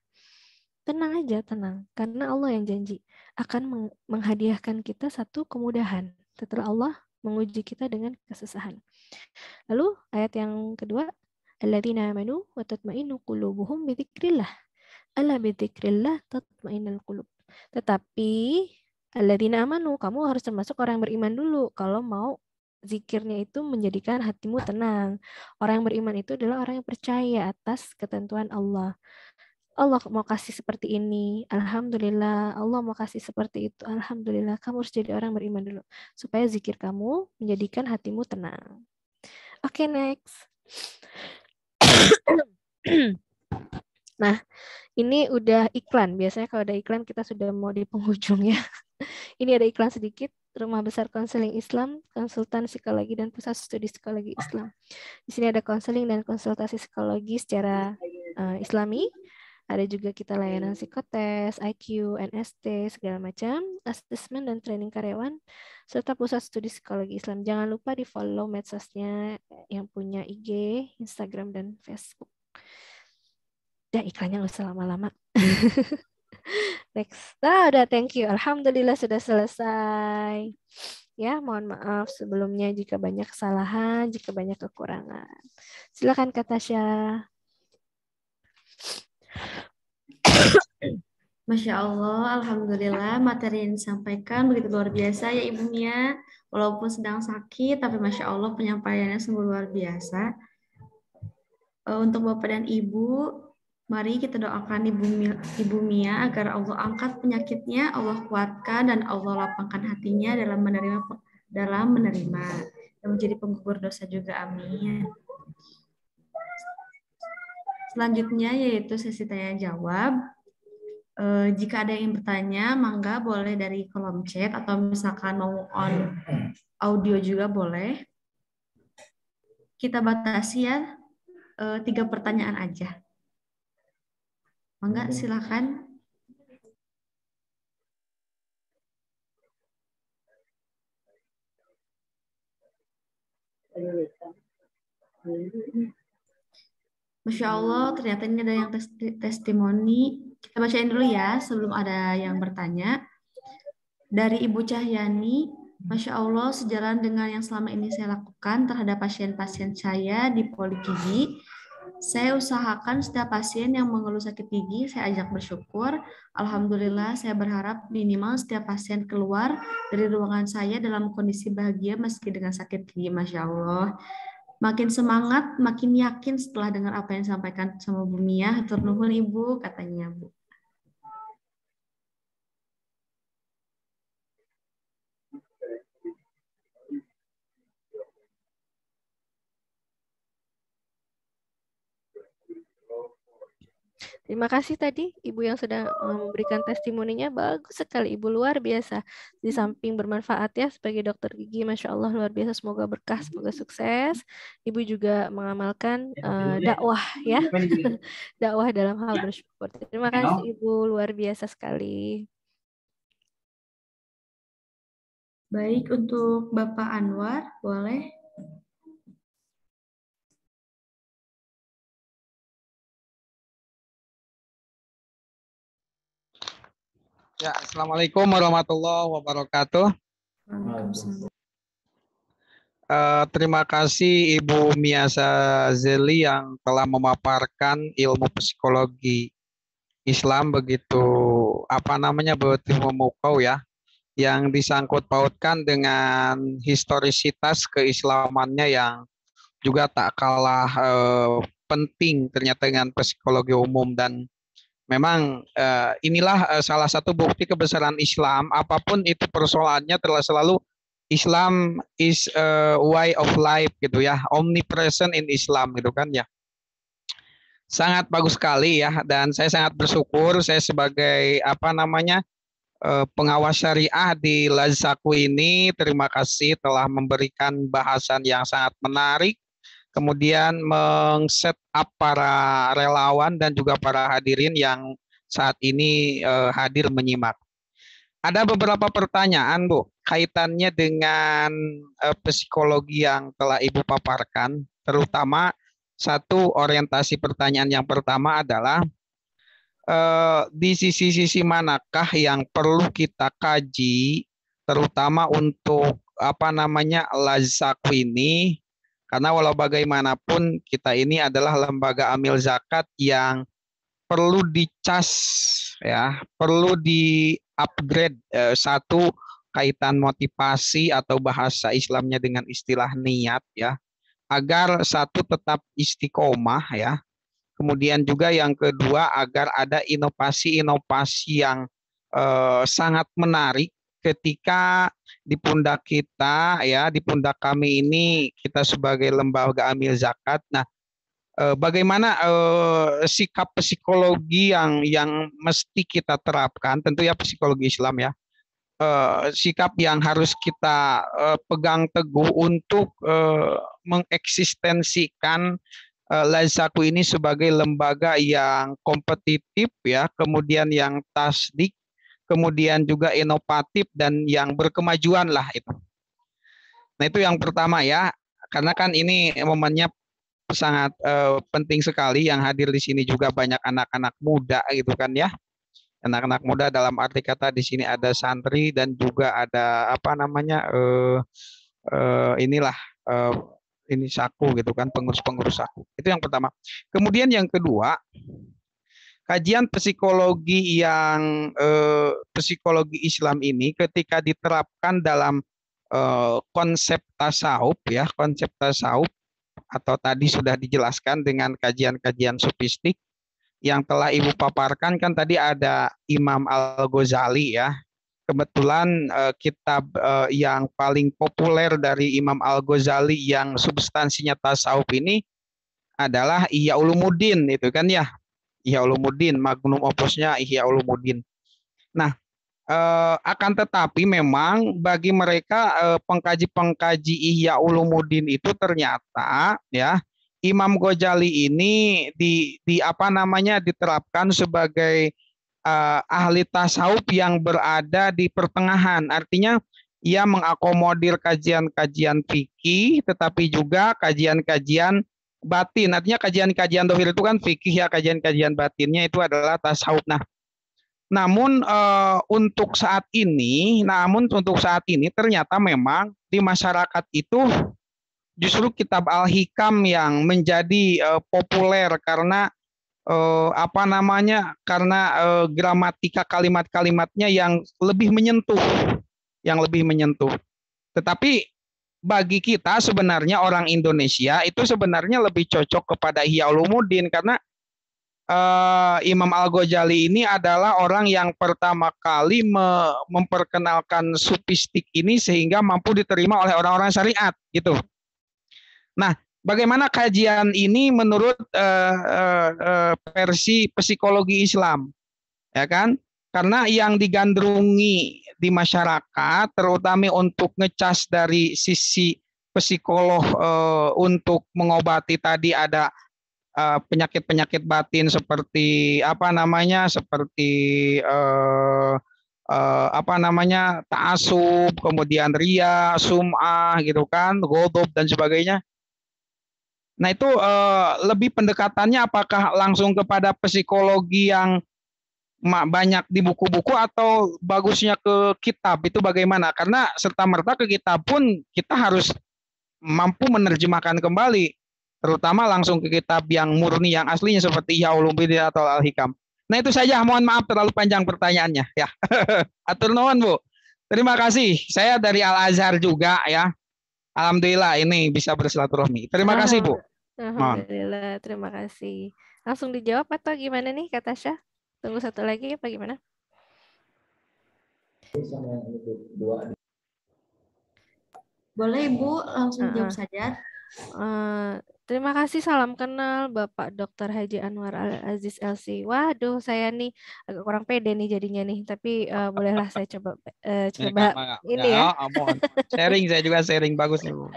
Tenang aja, tenang. Karena Allah yang janji akan menghadiahkan kita satu kemudahan setelah Allah menguji kita dengan kesusahan. Lalu ayat yang kedua, alladzina amanu wa tatma'innu qulubuhum bi dzikrillah. Ala bi dzikrillah tatma'innul qulub. Tetapi alladzina amanu, kamu harus termasuk orang yang beriman dulu kalau mau zikirnya itu menjadikan hatimu tenang. Orang yang beriman itu adalah orang yang percaya atas ketentuan Allah. Allah mau kasih seperti ini, alhamdulillah. Allah mau kasih seperti itu, alhamdulillah. Kamu harus jadi orang beriman dulu supaya zikir kamu menjadikan hatimu tenang. Oke, next. Nah, ini udah iklan. Biasanya kalau ada iklan kita sudah mau di penghujung ya. Ini ada iklan sedikit. Rumah Besar Konseling Islam, Konsultan Psikologi dan Pusat Studi Psikologi Islam. Di sini ada konseling dan konsultasi psikologi secara Islami. Ada juga kita layanan psikotes, IQ, NST, segala macam, asesmen dan training karyawan, serta Pusat Studi Psikologi Islam. Jangan lupa di follow medsosnya yang punya IG, Instagram, dan Facebook. Udah iklannya nggak usah lama-lama. Next. Udah, thank you. Alhamdulillah sudah selesai. Ya, mohon maaf sebelumnya jika banyak kesalahan, jika banyak kekurangan. Silakan Kak Tasya. Masya Allah, Alhamdulillah materi yang disampaikan begitu luar biasa ya Ibu Mia. Walaupun sedang sakit, tapi Masya Allah penyampaiannya sungguh luar biasa. Untuk Bapak dan Ibu, mari kita doakan Ibu Mia agar Allah angkat penyakitnya, Allah kuatkan, dan Allah lapangkan hatinya dalam menerima dan menjadi penggugur dosa juga. Amin. Selanjutnya yaitu sesi tanya jawab. Jika ada yang bertanya, mangga boleh dari kolom chat atau misalkan mau on audio juga boleh. Kita batasi ya 3 pertanyaan aja. Mangga silakan. Masya Allah, ternyata ini ada yang testimoni. Kita bacain dulu ya sebelum ada yang bertanya. Dari Ibu Cahyani, Masya Allah, sejalan dengan yang selama ini saya lakukan terhadap pasien-pasien saya di Poligigi, saya usahakan setiap pasien yang mengeluh sakit gigi, saya ajak bersyukur. Alhamdulillah, saya berharap minimal setiap pasien keluar dari ruangan saya dalam kondisi bahagia meski dengan sakit gigi. Masya Allah. Makin semangat, makin yakin setelah dengar apa yang disampaikan sama Bu Mia. Hatur nuhun Ibu, katanya Bu. Terima kasih tadi Ibu yang sudah memberikan testimoninya. Bagus sekali Ibu, luar biasa. Di samping bermanfaat ya sebagai dokter gigi, Masya Allah luar biasa. Semoga berkah, semoga sukses. Ibu juga mengamalkan dakwah ya. Dakwah dalam hal bersyukur. Terima kasih Ibu, luar biasa sekali. Baik, untuk Bapak Anwar, boleh? Ya, Assalamualaikum warahmatullahi wabarakatuh. Terima kasih Ibu Miasa Zeli yang telah memaparkan ilmu psikologi Islam begitu begitu memukau ya, yang disangkut pautkan dengan historisitas keislamannya yang juga tak kalah penting ternyata dengan psikologi umum. Dan memang inilah salah satu bukti kebesaran Islam. Apapun itu persoalannya, telah selalu Islam is a way of life gitu ya, omnipresent in Islam gitu kan ya. Sangat bagus sekali ya, dan saya sangat bersyukur saya sebagai pengawas syariah di Lazaku ini. Terima kasih telah memberikan bahasan yang sangat menarik, kemudian meng-set up para relawan dan juga para hadirin yang saat ini hadir menyimak. Ada beberapa pertanyaan Bu, kaitannya dengan psikologi yang telah Ibu paparkan, terutama satu orientasi pertanyaan yang pertama adalah di sisi-sisi manakah yang perlu kita kaji, terutama untuk Lazaku ini, karena walau bagaimanapun kita ini adalah lembaga amil zakat yang perlu dicas ya, perlu di-upgrade satu kaitan motivasi atau bahasa Islamnya dengan istilah niat ya, agar satu tetap istiqomah ya. Kemudian juga yang kedua agar ada inovasi-inovasi yang sangat menarik ketika di pundak kita ya, di pundak kami ini kita sebagai lembaga amil zakat. Nah, bagaimana sikap psikologi yang mesti kita terapkan, tentu ya psikologi Islam ya, sikap yang harus kita pegang teguh untuk mengeksistensikan Lazaku ini sebagai lembaga yang kompetitif ya, kemudian yang tasdik, kemudian juga inovatif dan yang berkemajuan lah itu. Nah itu yang pertama ya, karena kan ini momennya sangat penting sekali, yang hadir di sini juga banyak anak-anak muda gitu kan ya. Anak-anak muda dalam arti kata di sini ada santri dan juga ada apa namanya inilah eh, ini saku gitu kan, pengurus-pengurus saku. Itu yang pertama. Kemudian yang kedua, kajian psikologi yang psikologi Islam ini ketika diterapkan dalam konsep tasawuf ya, konsep tasawuf atau tadi sudah dijelaskan dengan kajian-kajian sufistik yang telah Ibu paparkan, kan tadi ada Imam Al-Ghazali ya. Kebetulan kitab yang paling populer dari Imam Al-Ghazali yang substansinya tasawuf ini adalah Ihya Ulumuddin itu kan ya. Ihya Ulumuddin, magnum opusnya Ihya Ulumuddin. Nah, akan tetapi memang bagi mereka pengkaji-pengkaji Ihya Ulumuddin itu ternyata ya Imam Ghazali ini di apa namanya diterapkan sebagai ahli tasawuf yang berada di pertengahan. Artinya ia mengakomodir kajian-kajian fikih tetapi juga kajian-kajian batin. Artinya kajian-kajian dohir itu kan fikih ya, kajian-kajian batinnya itu adalah tasawuf. Nah, namun untuk saat ini ternyata memang di masyarakat itu justru kitab Al-Hikam yang menjadi populer karena apa namanya? Karena gramatika kalimat-kalimatnya yang lebih menyentuh. Tetapi bagi kita sebenarnya orang Indonesia itu sebenarnya lebih cocok kepada Ihya Ulumuddin karena Imam Al-Ghazali ini adalah orang yang pertama kali memperkenalkan sufistik ini sehingga mampu diterima oleh orang-orang syariat gitu. Nah, bagaimana kajian ini menurut versi psikologi Islam, ya kan? Karena yang digandrungi di masyarakat, terutama untuk ngecas dari sisi psikolog untuk mengobati tadi ada penyakit-penyakit batin seperti apa namanya, seperti apa namanya ta'asub, kemudian ria, sum'ah gitu kan, ghadab dan sebagainya. Nah itu lebih pendekatannya apakah langsung kepada psikologi yang banyak di buku-buku atau bagusnya ke kitab itu bagaimana? Karena serta-merta ke kitab pun kita harus mampu menerjemahkan kembali, terutama langsung ke kitab yang murni yang aslinya seperti Ihya Ulumuddin atau Al-Hikam. Nah itu saja, mohon maaf terlalu panjang pertanyaannya ya. Atur nuhun Bu. Terima kasih. Saya dari Al-Azhar juga ya. Alhamdulillah ini bisa bersilaturahmi. Terima kasih Bu. Alhamdulillah, terima kasih. Langsung dijawab atau gimana nih Kak Tasya? Tunggu satu lagi apa gimana? Boleh Ibu langsung jawab saja. Terima kasih, salam kenal Bapak Dr. Haji Anwar Al-Aziz LC. Waduh, saya nih agak kurang pede nih jadinya nih, tapi bolehlah saya coba ini ya. Sharing, saya juga sharing, bagus nih Bu.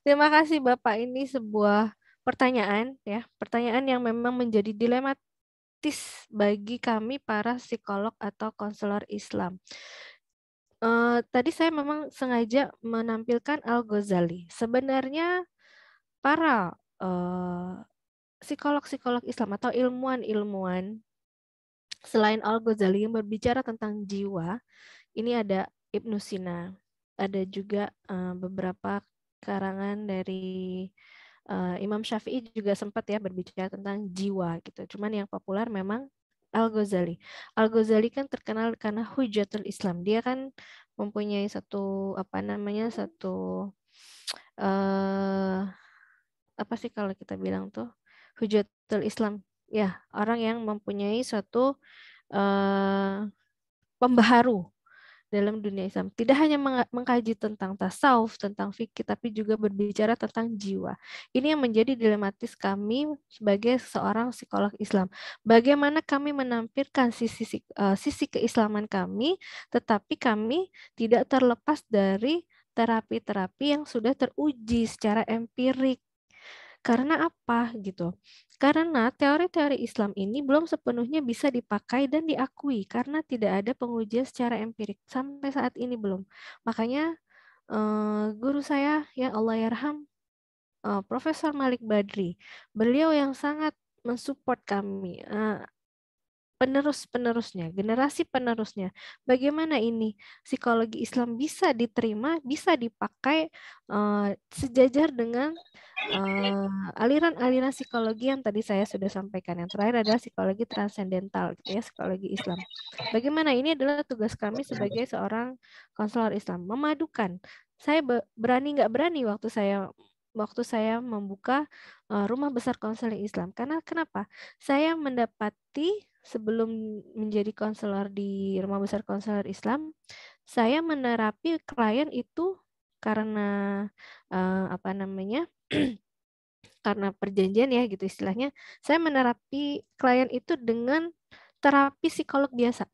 Terima kasih Bapak, ini sebuah pertanyaan ya, pertanyaan yang memang menjadi dilematis bagi kami para psikolog atau konselor Islam. Tadi saya memang sengaja menampilkan Al-Ghazali. Sebenarnya para psikolog-psikolog Islam atau ilmuwan-ilmuwan selain Al-Ghazali yang berbicara tentang jiwa, ini ada Ibnu Sina, ada juga beberapa karangan dari Imam Syafi'i juga sempat ya berbicara tentang jiwa gitu. Cuman yang populer memang Al-Ghazali. Al-Ghazali kan terkenal karena Hujatul Islam. Dia kan mempunyai satu apa sih kalau kita bilang tuh Hujatul Islam ya, orang yang mempunyai suatu pembaharu dalam dunia Islam. Tidak hanya mengkaji tentang tasawuf, tentang fikih, tapi juga berbicara tentang jiwa. Ini yang menjadi dilematis kami sebagai seorang psikolog Islam. Bagaimana kami menampilkan sisi keislaman kami, tetapi kami tidak terlepas dari terapi-terapi yang sudah teruji secara empirik. Karena apa gitu? Karena teori-teori Islam ini belum sepenuhnya bisa dipakai dan diakui karena tidak ada pengujian secara empirik sampai saat ini belum. Makanya guru saya yang Allah yarham, Profesor Malik Badri, beliau yang sangat mensupport kami. penerus-penerusnya, generasi penerusnya. Bagaimana ini psikologi Islam bisa diterima, bisa dipakai sejajar dengan aliran-aliran psikologi yang tadi saya sudah sampaikan. Yang terakhir adalah psikologi transendental, gitu ya, psikologi Islam. Bagaimana ini adalah tugas kami sebagai seorang konselor Islam, memadukan. Saya berani nggak berani waktu saya membuka rumah besar konseling Islam. Karena kenapa? Saya mendapati sebelum menjadi konselor di rumah besar konselor Islam, saya menerapi klien itu karena apa namanya? Karena perjanjian ya gitu istilahnya. Saya menerapi klien itu dengan terapi psikolog biasa.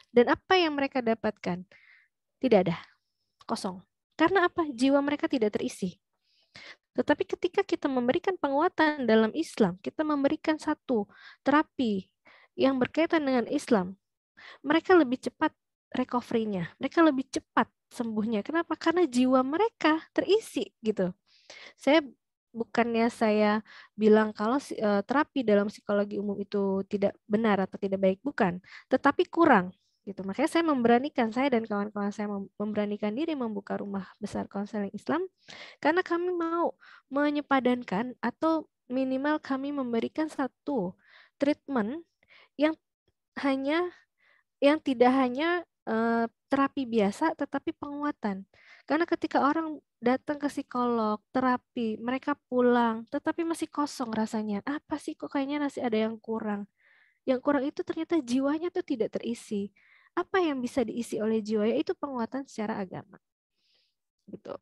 Dan apa yang mereka dapatkan? Tidak ada, kosong. Karena apa? Jiwa mereka tidak terisi. Tetapi ketika kita memberikan penguatan dalam Islam, kita memberikan satu terapi yang berkaitan dengan Islam, mereka lebih cepat recovery-nya, mereka lebih cepat sembuhnya. Kenapa? Karena jiwa mereka terisi gitu. Bukannya saya bilang kalau terapi dalam psikologi umum itu tidak benar atau tidak baik, bukan, tetapi kurang gitu. Makanya saya dan kawan-kawan saya memberanikan diri membuka rumah besar konseling Islam karena kami mau menyepadankan atau minimal kami memberikan satu treatment yang tidak hanya terapi biasa tetapi penguatan. Karena ketika orang datang ke psikolog, terapi, mereka pulang tetapi masih kosong rasanya. Apa sih kok kayaknya masih ada yang kurang? Yang kurang itu ternyata jiwanya tuh tidak terisi. Apa yang bisa diisi oleh jiwa? Yaitu penguatan secara agama. Gitu.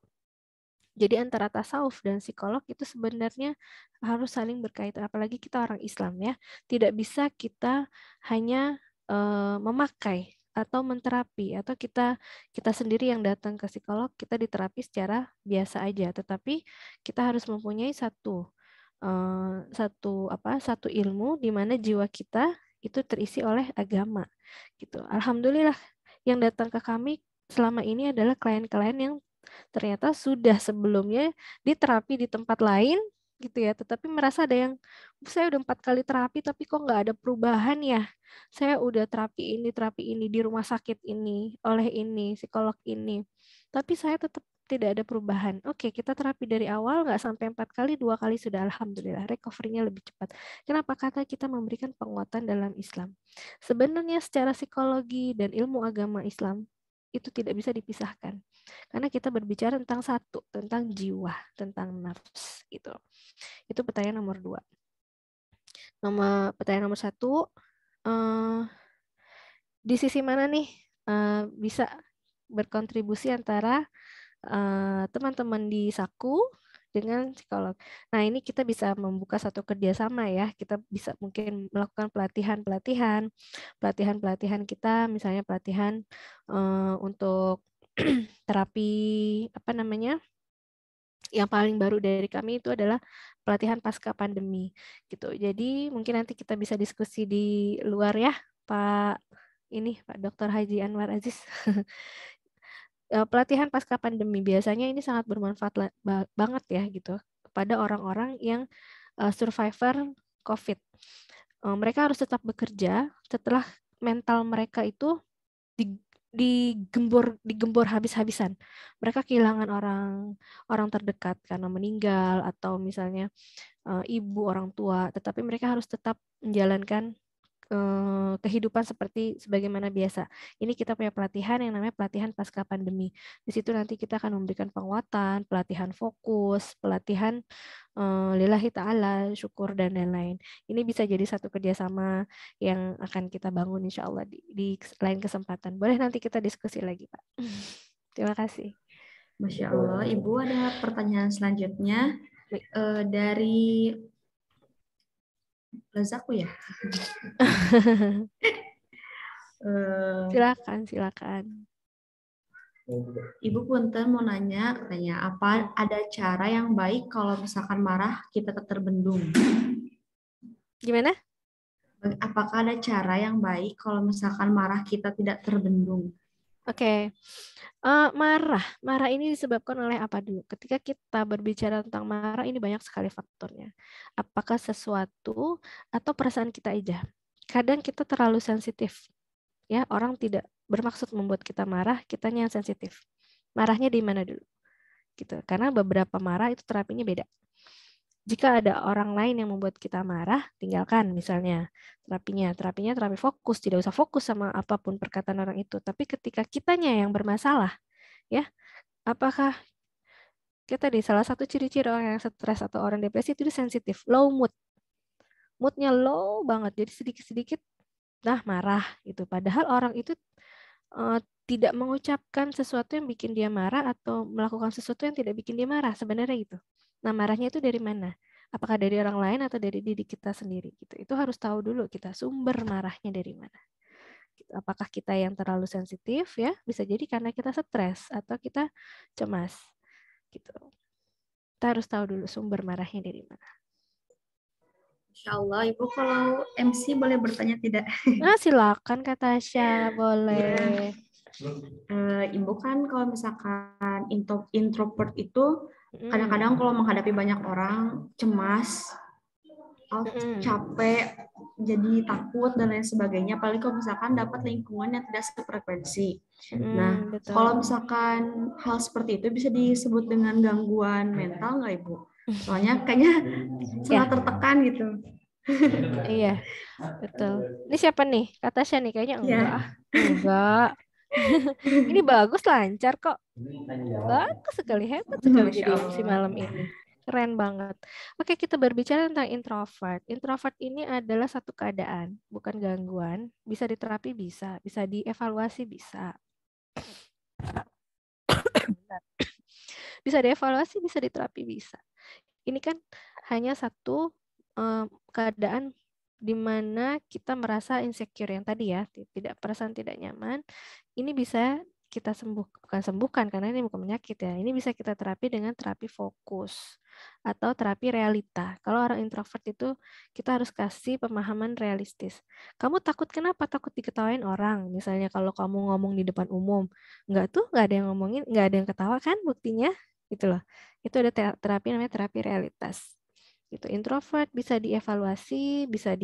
Jadi antara tasawuf dan psikolog itu sebenarnya harus saling berkaitan. Apalagi kita orang Islam ya. Tidak bisa kita hanya memakai atau menterapi atau kita sendiri yang datang ke psikolog kita diterapi secara biasa aja. Tetapi kita harus mempunyai satu ilmu di mana jiwa kita itu terisi oleh agama gitu. Alhamdulillah yang datang ke kami selama ini adalah klien-klien yang ternyata sudah sebelumnya diterapi di tempat lain gitu ya, tetapi merasa ada yang saya udah 4 kali terapi tapi kok nggak ada perubahan ya. Saya udah terapi ini di rumah sakit ini oleh ini psikolog ini, tapi saya tetap tidak ada perubahan. Oke, kita terapi dari awal nggak sampai 4 kali, 2 kali sudah alhamdulillah recovery-nya lebih cepat. Kenapa? Karena kita memberikan penguatan dalam Islam. Sebenarnya secara psikologi dan ilmu agama Islam itu tidak bisa dipisahkan. Karena kita berbicara tentang satu, tentang jiwa, tentang nafs gitu. Itu pertanyaan nomor 2. Pertanyaan nomor 1, di sisi mana nih bisa berkontribusi antara teman-teman di Saku dengan psikolog. Nah, ini kita bisa membuka satu kerjasama ya. Kita bisa mungkin melakukan pelatihan kita, misalnya pelatihan untuk terapi yang paling baru dari kami itu adalah pelatihan pasca pandemi gitu. Jadi mungkin nanti kita bisa diskusi di luar ya, Pak Dr. Haji Anwar Aziz. Pelatihan pasca pandemi biasanya ini sangat bermanfaat banget ya gitu kepada orang-orang yang survivor COVID. Mereka harus tetap bekerja setelah mental mereka itu digembor habis-habisan. Mereka kehilangan orang terdekat karena meninggal atau misalnya ibu, orang tua, tetapi mereka harus tetap menjalankan kehidupan sebagaimana biasa. Ini kita punya pelatihan yang namanya pelatihan pasca pandemi. Di situ nanti kita akan memberikan penguatan, pelatihan fokus, pelatihan lillahi ta'ala, syukur, dan lain-lain. Ini bisa jadi satu kerjasama yang akan kita bangun insya Allah di lain kesempatan. Boleh nanti kita diskusi lagi, Pak. Terima kasih. Masya Allah. Ibu ada pertanyaan selanjutnya dari Lazaku ya. Silakan. Ibu punten mau nanya, katanya apa ada cara yang baik kalau misalkan marah kita tetap terbendung? Gimana? Apakah ada cara yang baik kalau misalkan marah kita tidak terbendung? Oke. Marah ini disebabkan oleh apa dulu? Ketika kita berbicara tentang marah ini banyak sekali faktornya. Apakah sesuatu atau perasaan kita aja? kadang kita terlalu sensitif. Ya, orang tidak bermaksud membuat kita marah, kitanya yang sensitif. Marahnya di mana dulu? Gitu. Karena beberapa marah itu terapinya beda. Jika ada orang lain yang membuat kita marah, tinggalkan misalnya terapinya terapi fokus, tidak usah fokus sama apapun perkataan orang itu. Tapi ketika kitanya yang bermasalah, ya, apakah kita di salah satu ciri-ciri orang yang stres atau orang depresi itu sensitif, low mood. Moodnya low banget, jadi sedikit-sedikit nah marah gitu. Padahal orang itu tidak mengucapkan sesuatu yang bikin dia marah atau melakukan sesuatu yang tidak bikin dia marah sebenarnya gitu. Nah, marahnya itu dari mana? Apakah dari orang lain atau dari diri kita sendiri gitu. Itu harus tahu dulu kita sumber marahnya dari mana. Apakah kita yang terlalu sensitif ya? Bisa jadi karena kita stres atau kita cemas gitu. Kita harus tahu dulu sumber marahnya dari mana. Insya Allah, Ibu kalau MC boleh bertanya tidak? Nah, silakan Kak Tasya, boleh. Ibu kan kalau misalkan introvert itu kadang-kadang kalau menghadapi banyak orang cemas, capek, jadi takut dan lain sebagainya. Apalagi kalau misalkan dapat lingkungan yang tidak sefrekuensi. Nah, betul. kalau misalkan hal seperti itu bisa disebut dengan gangguan mental nggak Ibu? Soalnya kayaknya sangat tertekan gitu. Iya, betul. Ini siapa nih? Kak Tasya nih, kayaknya enggak. Enggak. Ini bagus, lancar kok. Bagus sekali, hebat sekali Masya jadi Allah. MC malam ini. Keren banget. Oke, kita berbicara tentang introvert. Introvert ini adalah satu keadaan, bukan gangguan. Bisa diterapi, bisa dievaluasi, bisa. Bisa dievaluasi, bisa diterapi, bisa. Ini kan hanya satu keadaan di mana kita merasa insecure yang tadi ya, perasaan tidak nyaman. Ini bisa kita sembuhkan karena ini bukan penyakit ya. Ini bisa kita terapi dengan terapi fokus atau terapi realita. Kalau orang introvert itu kita harus kasih pemahaman realistis. Kamu takut kenapa? Takut diketawain orang. Misalnya kalau kamu ngomong di depan umum, nggak ada yang ngomongin, nggak ada yang ketawa kan buktinya, gitu loh. Itu ada terapi namanya terapi realitas. Gitu. Introvert bisa dievaluasi, bisa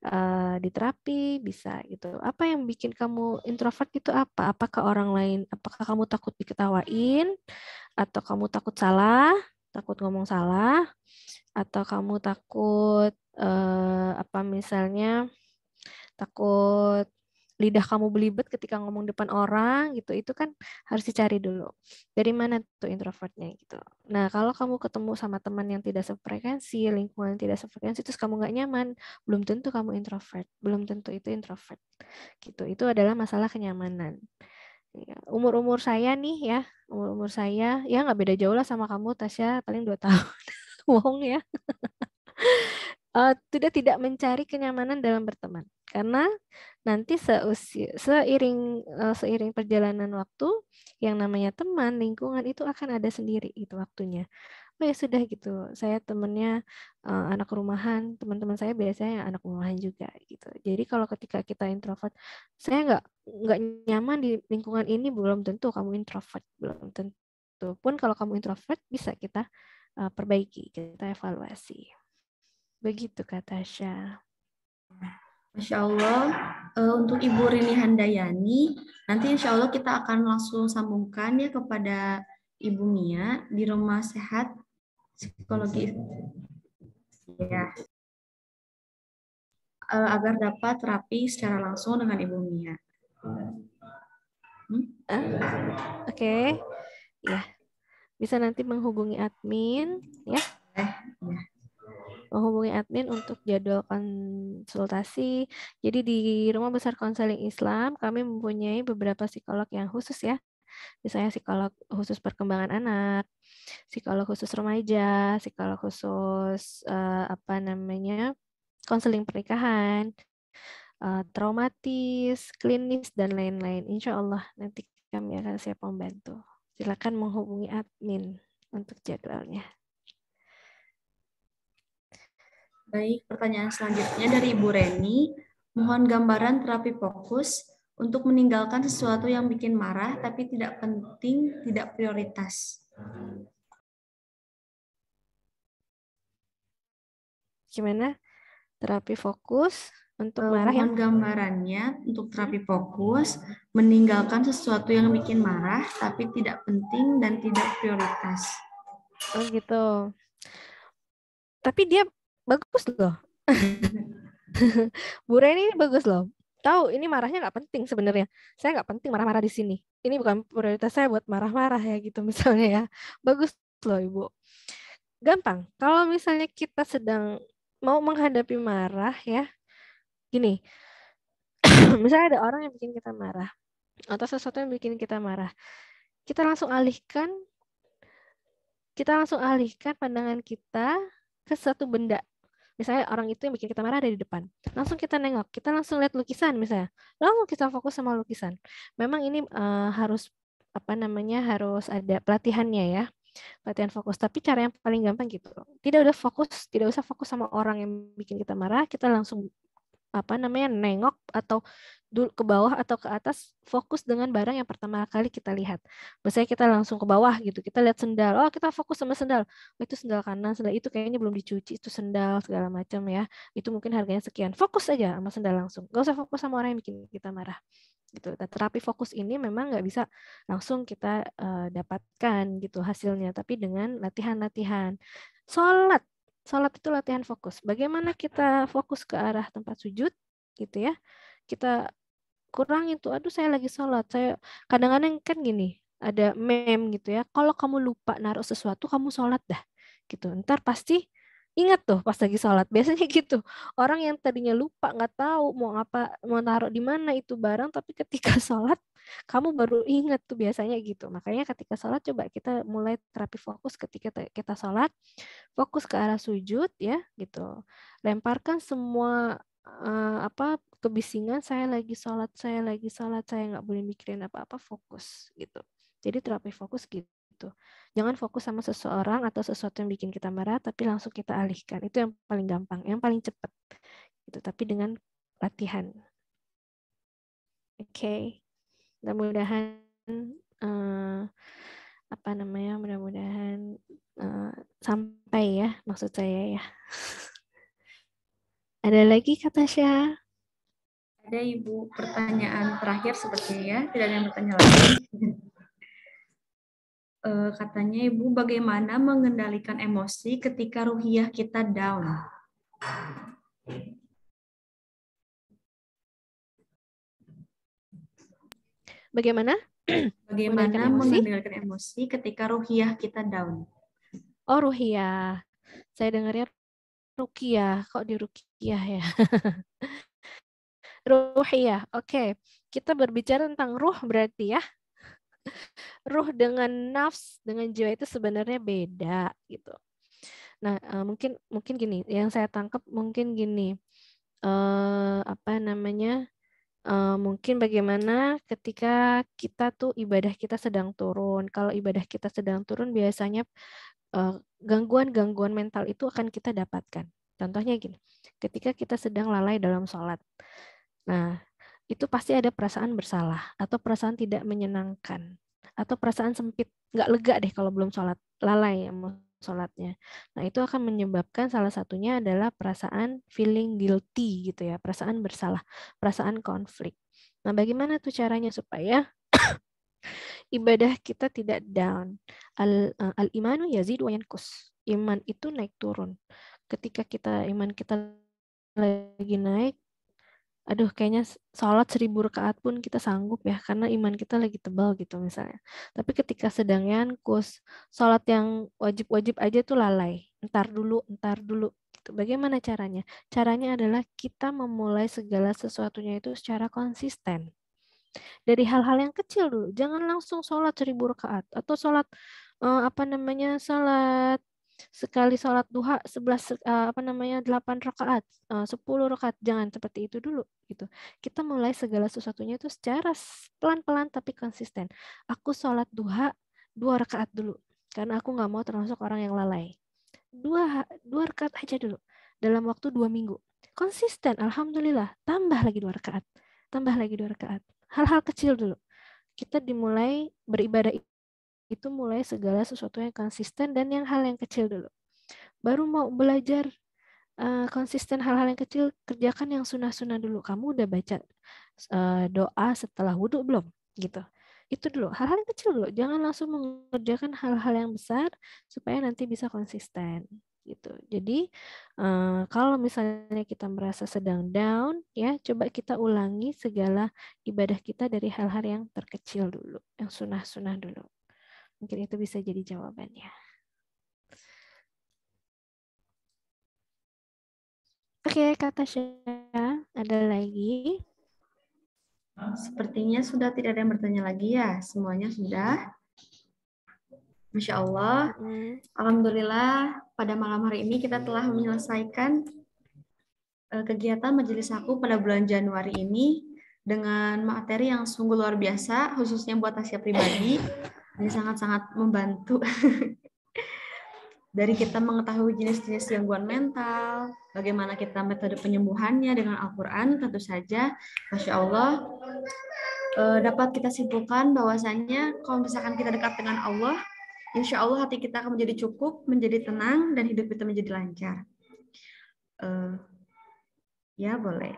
diterapi, bisa gitu. Apa yang bikin kamu introvert itu apa? Apakah orang lain, apakah kamu takut diketawain, atau kamu takut salah, takut ngomong salah, atau kamu takut apa misalnya takut lidah kamu belibet ketika ngomong depan orang gitu, itu kan harus dicari dulu dari mana tuh introvertnya gitu. Nah, kalau kamu ketemu sama teman yang tidak sefrekuensi, lingkungan yang tidak sefrekuensi, terus kamu nggak nyaman, belum tentu kamu introvert, belum tentu itu introvert gitu. Itu adalah masalah kenyamanan. Ya, umur saya nih ya, umur saya ya nggak beda jauh lah sama kamu Tasya, paling 2 tahun. Bohong ya. Tidak mencari kenyamanan dalam berteman karena nanti seiring perjalanan waktu yang namanya teman lingkungan itu akan ada sendiri itu waktunya. Oh ya sudah gitu, saya temennya anak rumahan, teman-teman saya biasanya anak rumahan juga gitu. Jadi kalau ketika kita introvert, saya nggak nyaman di lingkungan ini, belum tentu kamu introvert, belum tentu. Pun kalau kamu introvert bisa kita perbaiki, kita evaluasi. Begitu Kak Tasya. Masya Allah, untuk Ibu Rini Handayani, nanti insya Allah kita akan langsung sambungkan ya kepada Ibu Mia di Rumah Sehat Psikologi ya, agar dapat terapi secara langsung dengan Ibu Mia. Oke. Ya. Bisa nanti menghubungi admin ya. Menghubungi admin untuk jadwal konsultasi. Jadi di Rumah Besar Konseling Islam kami mempunyai beberapa psikolog yang khusus ya. Misalnya psikolog khusus perkembangan anak, psikolog khusus remaja, psikolog khusus konseling pernikahan, traumatis, klinis dan lain-lain. Insya Allah nanti kami akan siap membantu. Silakan menghubungi admin untuk jadwalnya. Baik, pertanyaan selanjutnya dari Ibu Reni. Mohon gambaran terapi fokus untuk meninggalkan sesuatu yang bikin marah tapi tidak penting, tidak prioritas. Gimana? Terapi fokus Untuk marah yang Mohon gambarannya untuk terapi fokus, meninggalkan sesuatu yang bikin marah, tapi tidak penting dan tidak prioritas. oh gitu. Tapi dia bagus loh. Bu Reni ini bagus loh. Tahu ini marahnya nggak penting sebenarnya. Saya nggak penting marah-marah di sini. Ini bukan prioritas saya buat marah-marah ya gitu misalnya ya. Bagus loh Ibu. Gampang. Kalau misalnya kita sedang mau menghadapi marah ya, gini. Misalnya ada orang yang bikin kita marah atau sesuatu yang bikin kita marah. Kita langsung alihkan pandangan kita ke satu benda. Misalnya orang itu yang bikin kita marah ada di depan. Langsung kita nengok, kita langsung lihat lukisan misalnya. Langsung kita fokus sama lukisan. Memang ini harus harus ada pelatihannya ya. Pelatihan fokus. Tapi cara yang paling gampang gitu. Tidak usah fokus sama orang yang bikin kita marah, kita langsung nengok atau ke bawah atau ke atas, fokus dengan barang yang pertama kali kita lihat. Misalnya kita langsung ke bawah gitu, kita lihat sendal, oh kita fokus sama sendal, oh itu sendal kanan, sendal itu kayaknya belum dicuci, itu sendal segala macam ya, itu mungkin harganya sekian, fokus aja sama sendal langsung, gak usah fokus sama orang yang bikin kita marah. Gitu. Terapi fokus ini memang nggak bisa langsung kita dapatkan gitu hasilnya, tapi dengan latihan-latihan. Sholat itu latihan fokus. Bagaimana kita fokus ke arah tempat sujud, gitu ya? Kita kurangin tuh. Aduh, saya lagi sholat. Saya kadang-kadang kan gini, ada meme gitu ya. Kalau kamu lupa naruh sesuatu, kamu sholat dah, gitu. Ntar pasti ingat tuh pas lagi sholat. Biasanya gitu. Orang yang tadinya lupa nggak tahu mau taruh di mana itu barang, tapi ketika sholat kamu baru ingat tuh biasanya gitu. Makanya ketika sholat coba kita mulai terapi fokus ketika kita sholat, fokus ke arah sujud ya gitu. Lemparkan semua kebisingan, saya lagi sholat, saya nggak boleh mikirin apa-apa, fokus gitu. Jadi terapi fokus gitu. Jangan fokus sama seseorang atau sesuatu yang bikin kita marah, tapi langsung kita alihkan. Itu yang paling gampang, yang paling cepat. Gitu. Tapi dengan latihan. Oke. Mudah-mudahan mudah-mudahan sampai ya maksud saya ya. Ada lagi kata Tasya? Ada Ibu, pertanyaan terakhir sepertinya, tidak ada yang bertanya lagi. Katanya Ibu, bagaimana mengendalikan emosi ketika ruhiyah kita down? Bagaimana? Bagaimana mengendalikan emosi ketika ruhiyah kita down? Oh, ruhiyah. Saya dengarnya ruqyah. Kok di ruqyah ya? Ruhiyah. Oke. Kita berbicara tentang ruh berarti ya. Ruh dengan nafs, dengan jiwa itu sebenarnya beda gitu. Nah, mungkin gini, yang saya tangkap mungkin gini. Mungkin bagaimana ketika kita tuh ibadah kita sedang turun. Kalau ibadah kita sedang turun biasanya gangguan-gangguan mental itu akan kita dapatkan. Contohnya gini, ketika kita sedang lalai dalam sholat. Nah, itu pasti ada perasaan bersalah atau perasaan tidak menyenangkan atau perasaan sempit, nggak lega deh kalau belum sholat, lalai sholatnya. Nah, itu akan menyebabkan salah satunya adalah perasaan feeling guilty gitu ya, perasaan bersalah, perasaan konflik. Nah, bagaimana tuh caranya supaya ibadah kita tidak down? Al-imanu yazid wa yanqus. Iman itu naik turun. Ketika iman kita lagi naik, aduh kayaknya sholat 1000 rakaat pun kita sanggup ya, karena iman kita lagi tebal gitu misalnya. Tapi ketika sedang yankus, sholat yang wajib-wajib aja tuh lalai. Ntar dulu. Gitu. Bagaimana caranya? Caranya adalah kita memulai segala sesuatunya itu secara konsisten. Dari hal-hal yang kecil dulu. Jangan langsung sholat 1000 rakaat. Atau sholat, sholat sekali sholat duha 8 rakaat, 10 rakaat, jangan seperti itu dulu gitu. Kita mulai segala sesuatunya itu secara pelan-pelan tapi konsisten. Aku sholat duha 2 rakaat dulu karena aku nggak mau termasuk orang yang lalai. 2 rakaat aja dulu dalam waktu 2 minggu. Konsisten, alhamdulillah, tambah lagi 2 rakaat. Hal-hal kecil dulu. Kita dimulai beribadah itu mulai segala sesuatu yang konsisten dan hal yang kecil dulu. Baru mau belajar konsisten hal-hal yang kecil, kerjakan yang sunnah-sunnah dulu. Kamu udah baca doa setelah wudhu belum? Gitu. Itu dulu, hal-hal yang kecil dulu. Jangan langsung mengerjakan hal-hal yang besar supaya nanti bisa konsisten. Gitu. Jadi kalau misalnya kita merasa sedang down, ya coba kita ulangi segala ibadah kita dari hal-hal yang terkecil dulu, yang sunnah-sunnah dulu. Mungkin itu bisa jadi jawabannya. Oke, kata Tasya, ada lagi? Sepertinya sudah tidak ada yang bertanya lagi ya. Semuanya sudah. Masya Allah. Alhamdulillah pada malam hari ini kita telah menyelesaikan kegiatan Majelis Aku pada bulan Januari ini dengan materi yang sungguh luar biasa, khususnya buat Tasya pribadi. Ini sangat-sangat membantu. Dari kita mengetahui jenis-jenis gangguan mental, bagaimana kita metode penyembuhannya dengan Al-Quran, tentu saja, Masya Allah, dapat kita simpulkan bahwasanya kalau misalkan kita dekat dengan Allah, insya Allah hati kita akan menjadi cukup, menjadi tenang, dan hidup kita menjadi lancar. Ya, boleh.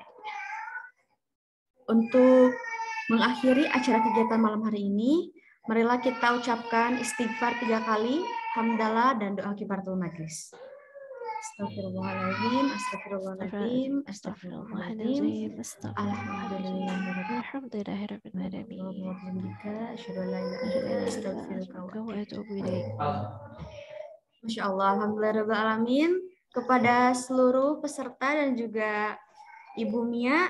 Untuk mengakhiri acara kegiatan malam hari ini, marilah kita ucapkan istighfar 3 kali, hamdalah, dan doa kifaratul majlis. Astagfirullahaladzim, astagfirullahaladzim, astagfirullahaladzim, alhamdulillahirrahmanirrahim, Masya Allah, alhamdulillahirrahmanirrahim. Kepada seluruh peserta dan juga Ibu Mia,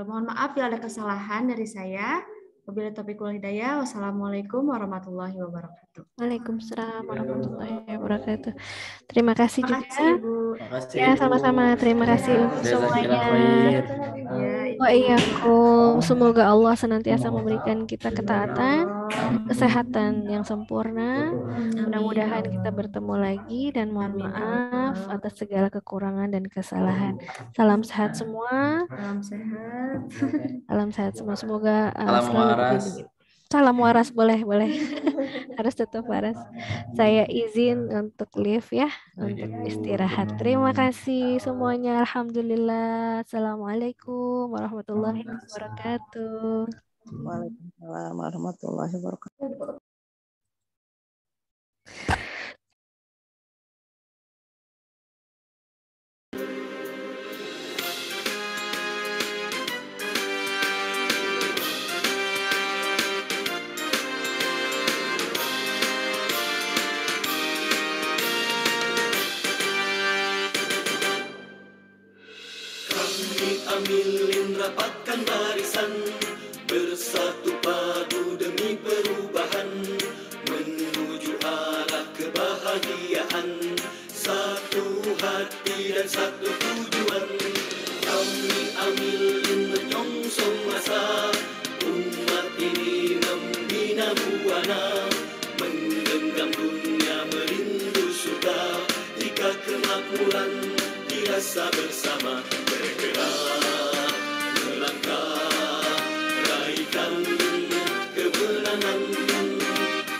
mohon maaf bila ada kesalahan dari saya. Wabillahi taufiq wal hidayah. Wassalamualaikum warahmatullahi wabarakatuh. Waalaikumsalam warahmatullahi wabarakatuh. Terima kasih juga. Ibu. Ya, sama-sama. Terima kasih untuk semuanya. Wa'iyyakum. Semoga Allah senantiasa memberikan kita ketaatan, kesehatan yang sempurna. Mudah-mudahan kita bertemu lagi dan mohon maaf atas segala kekurangan dan kesalahan. Salam sehat semua. Salam sehat. Salam sehat semua. Semoga selalu dilindungi. Salam waras, boleh. Harus tetap waras. Saya izin untuk leave ya, untuk istirahat. Terima kasih semuanya. Alhamdulillah. Assalamualaikum warahmatullahi wabarakatuh. Waalaikumsalam warahmatullahi wabarakatuh. Amilin rapatkan barisan, bersatu padu demi perubahan, menuju arah kebahagiaan, satu hati dan satu tujuan. Kami Amilin menyongsong masa, umat ini membina buana, menggenggam dunia merindu surga, jika kemakmuran dirasa bersama. Bergerak, melangkah, raihkan kemenangan,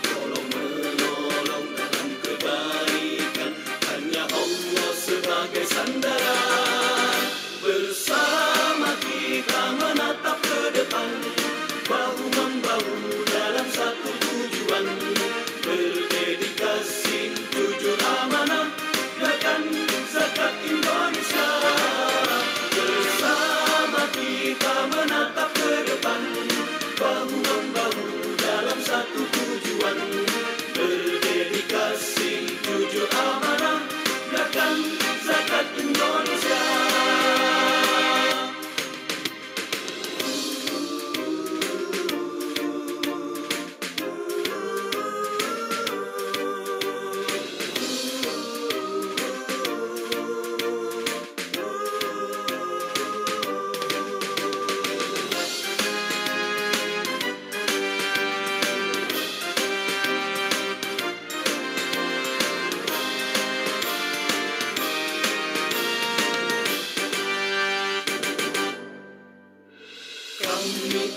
tolong menolong dalam kebaikan, hanya Allah sebagai sandaran. Bersama kita menatap ke depan, bahu-membahu dalam satu tujuan, berdedikasi, jujur amanah, gerakan zakat Indonesia. Bersama kita menatap ke depan, bahu-membahu dalam satu tujuan, berdedikasi, jujur amanah, gerakan zakat Indonesia.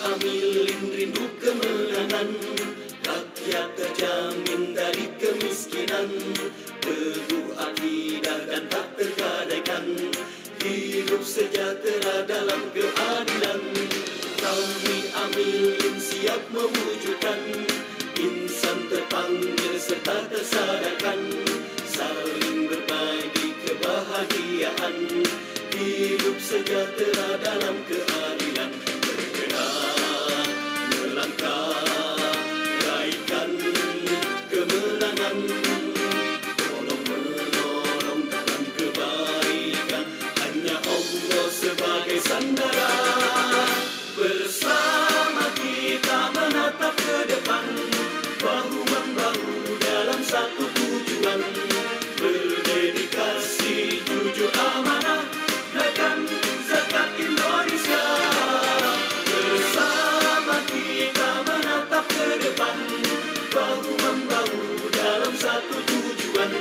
Amilin rindu kemenangan, rakyat terjamin dari kemiskinan, teguh akidah dan tak tergadaikan, hidup sejahtera dalam keadilan. Kami Amin siap mewujudkan insan terpanggil serta tersadarkan, saling berbagi kebahagiaan, hidup sejahtera dalam keadilan. Bergerak, melangkah, raihkan kemenangan, tolong-menolong dalam kebaikan, hanya Allah sebagai sandara. Bersama kita menatap ke depan, bahu-membahu dalam satu tujuan, berdedikasi, jujur, amanah, gerakan zakat Indonesia. Bersama kita menatap ke depan, bahu-membahu dalam satu tujuan,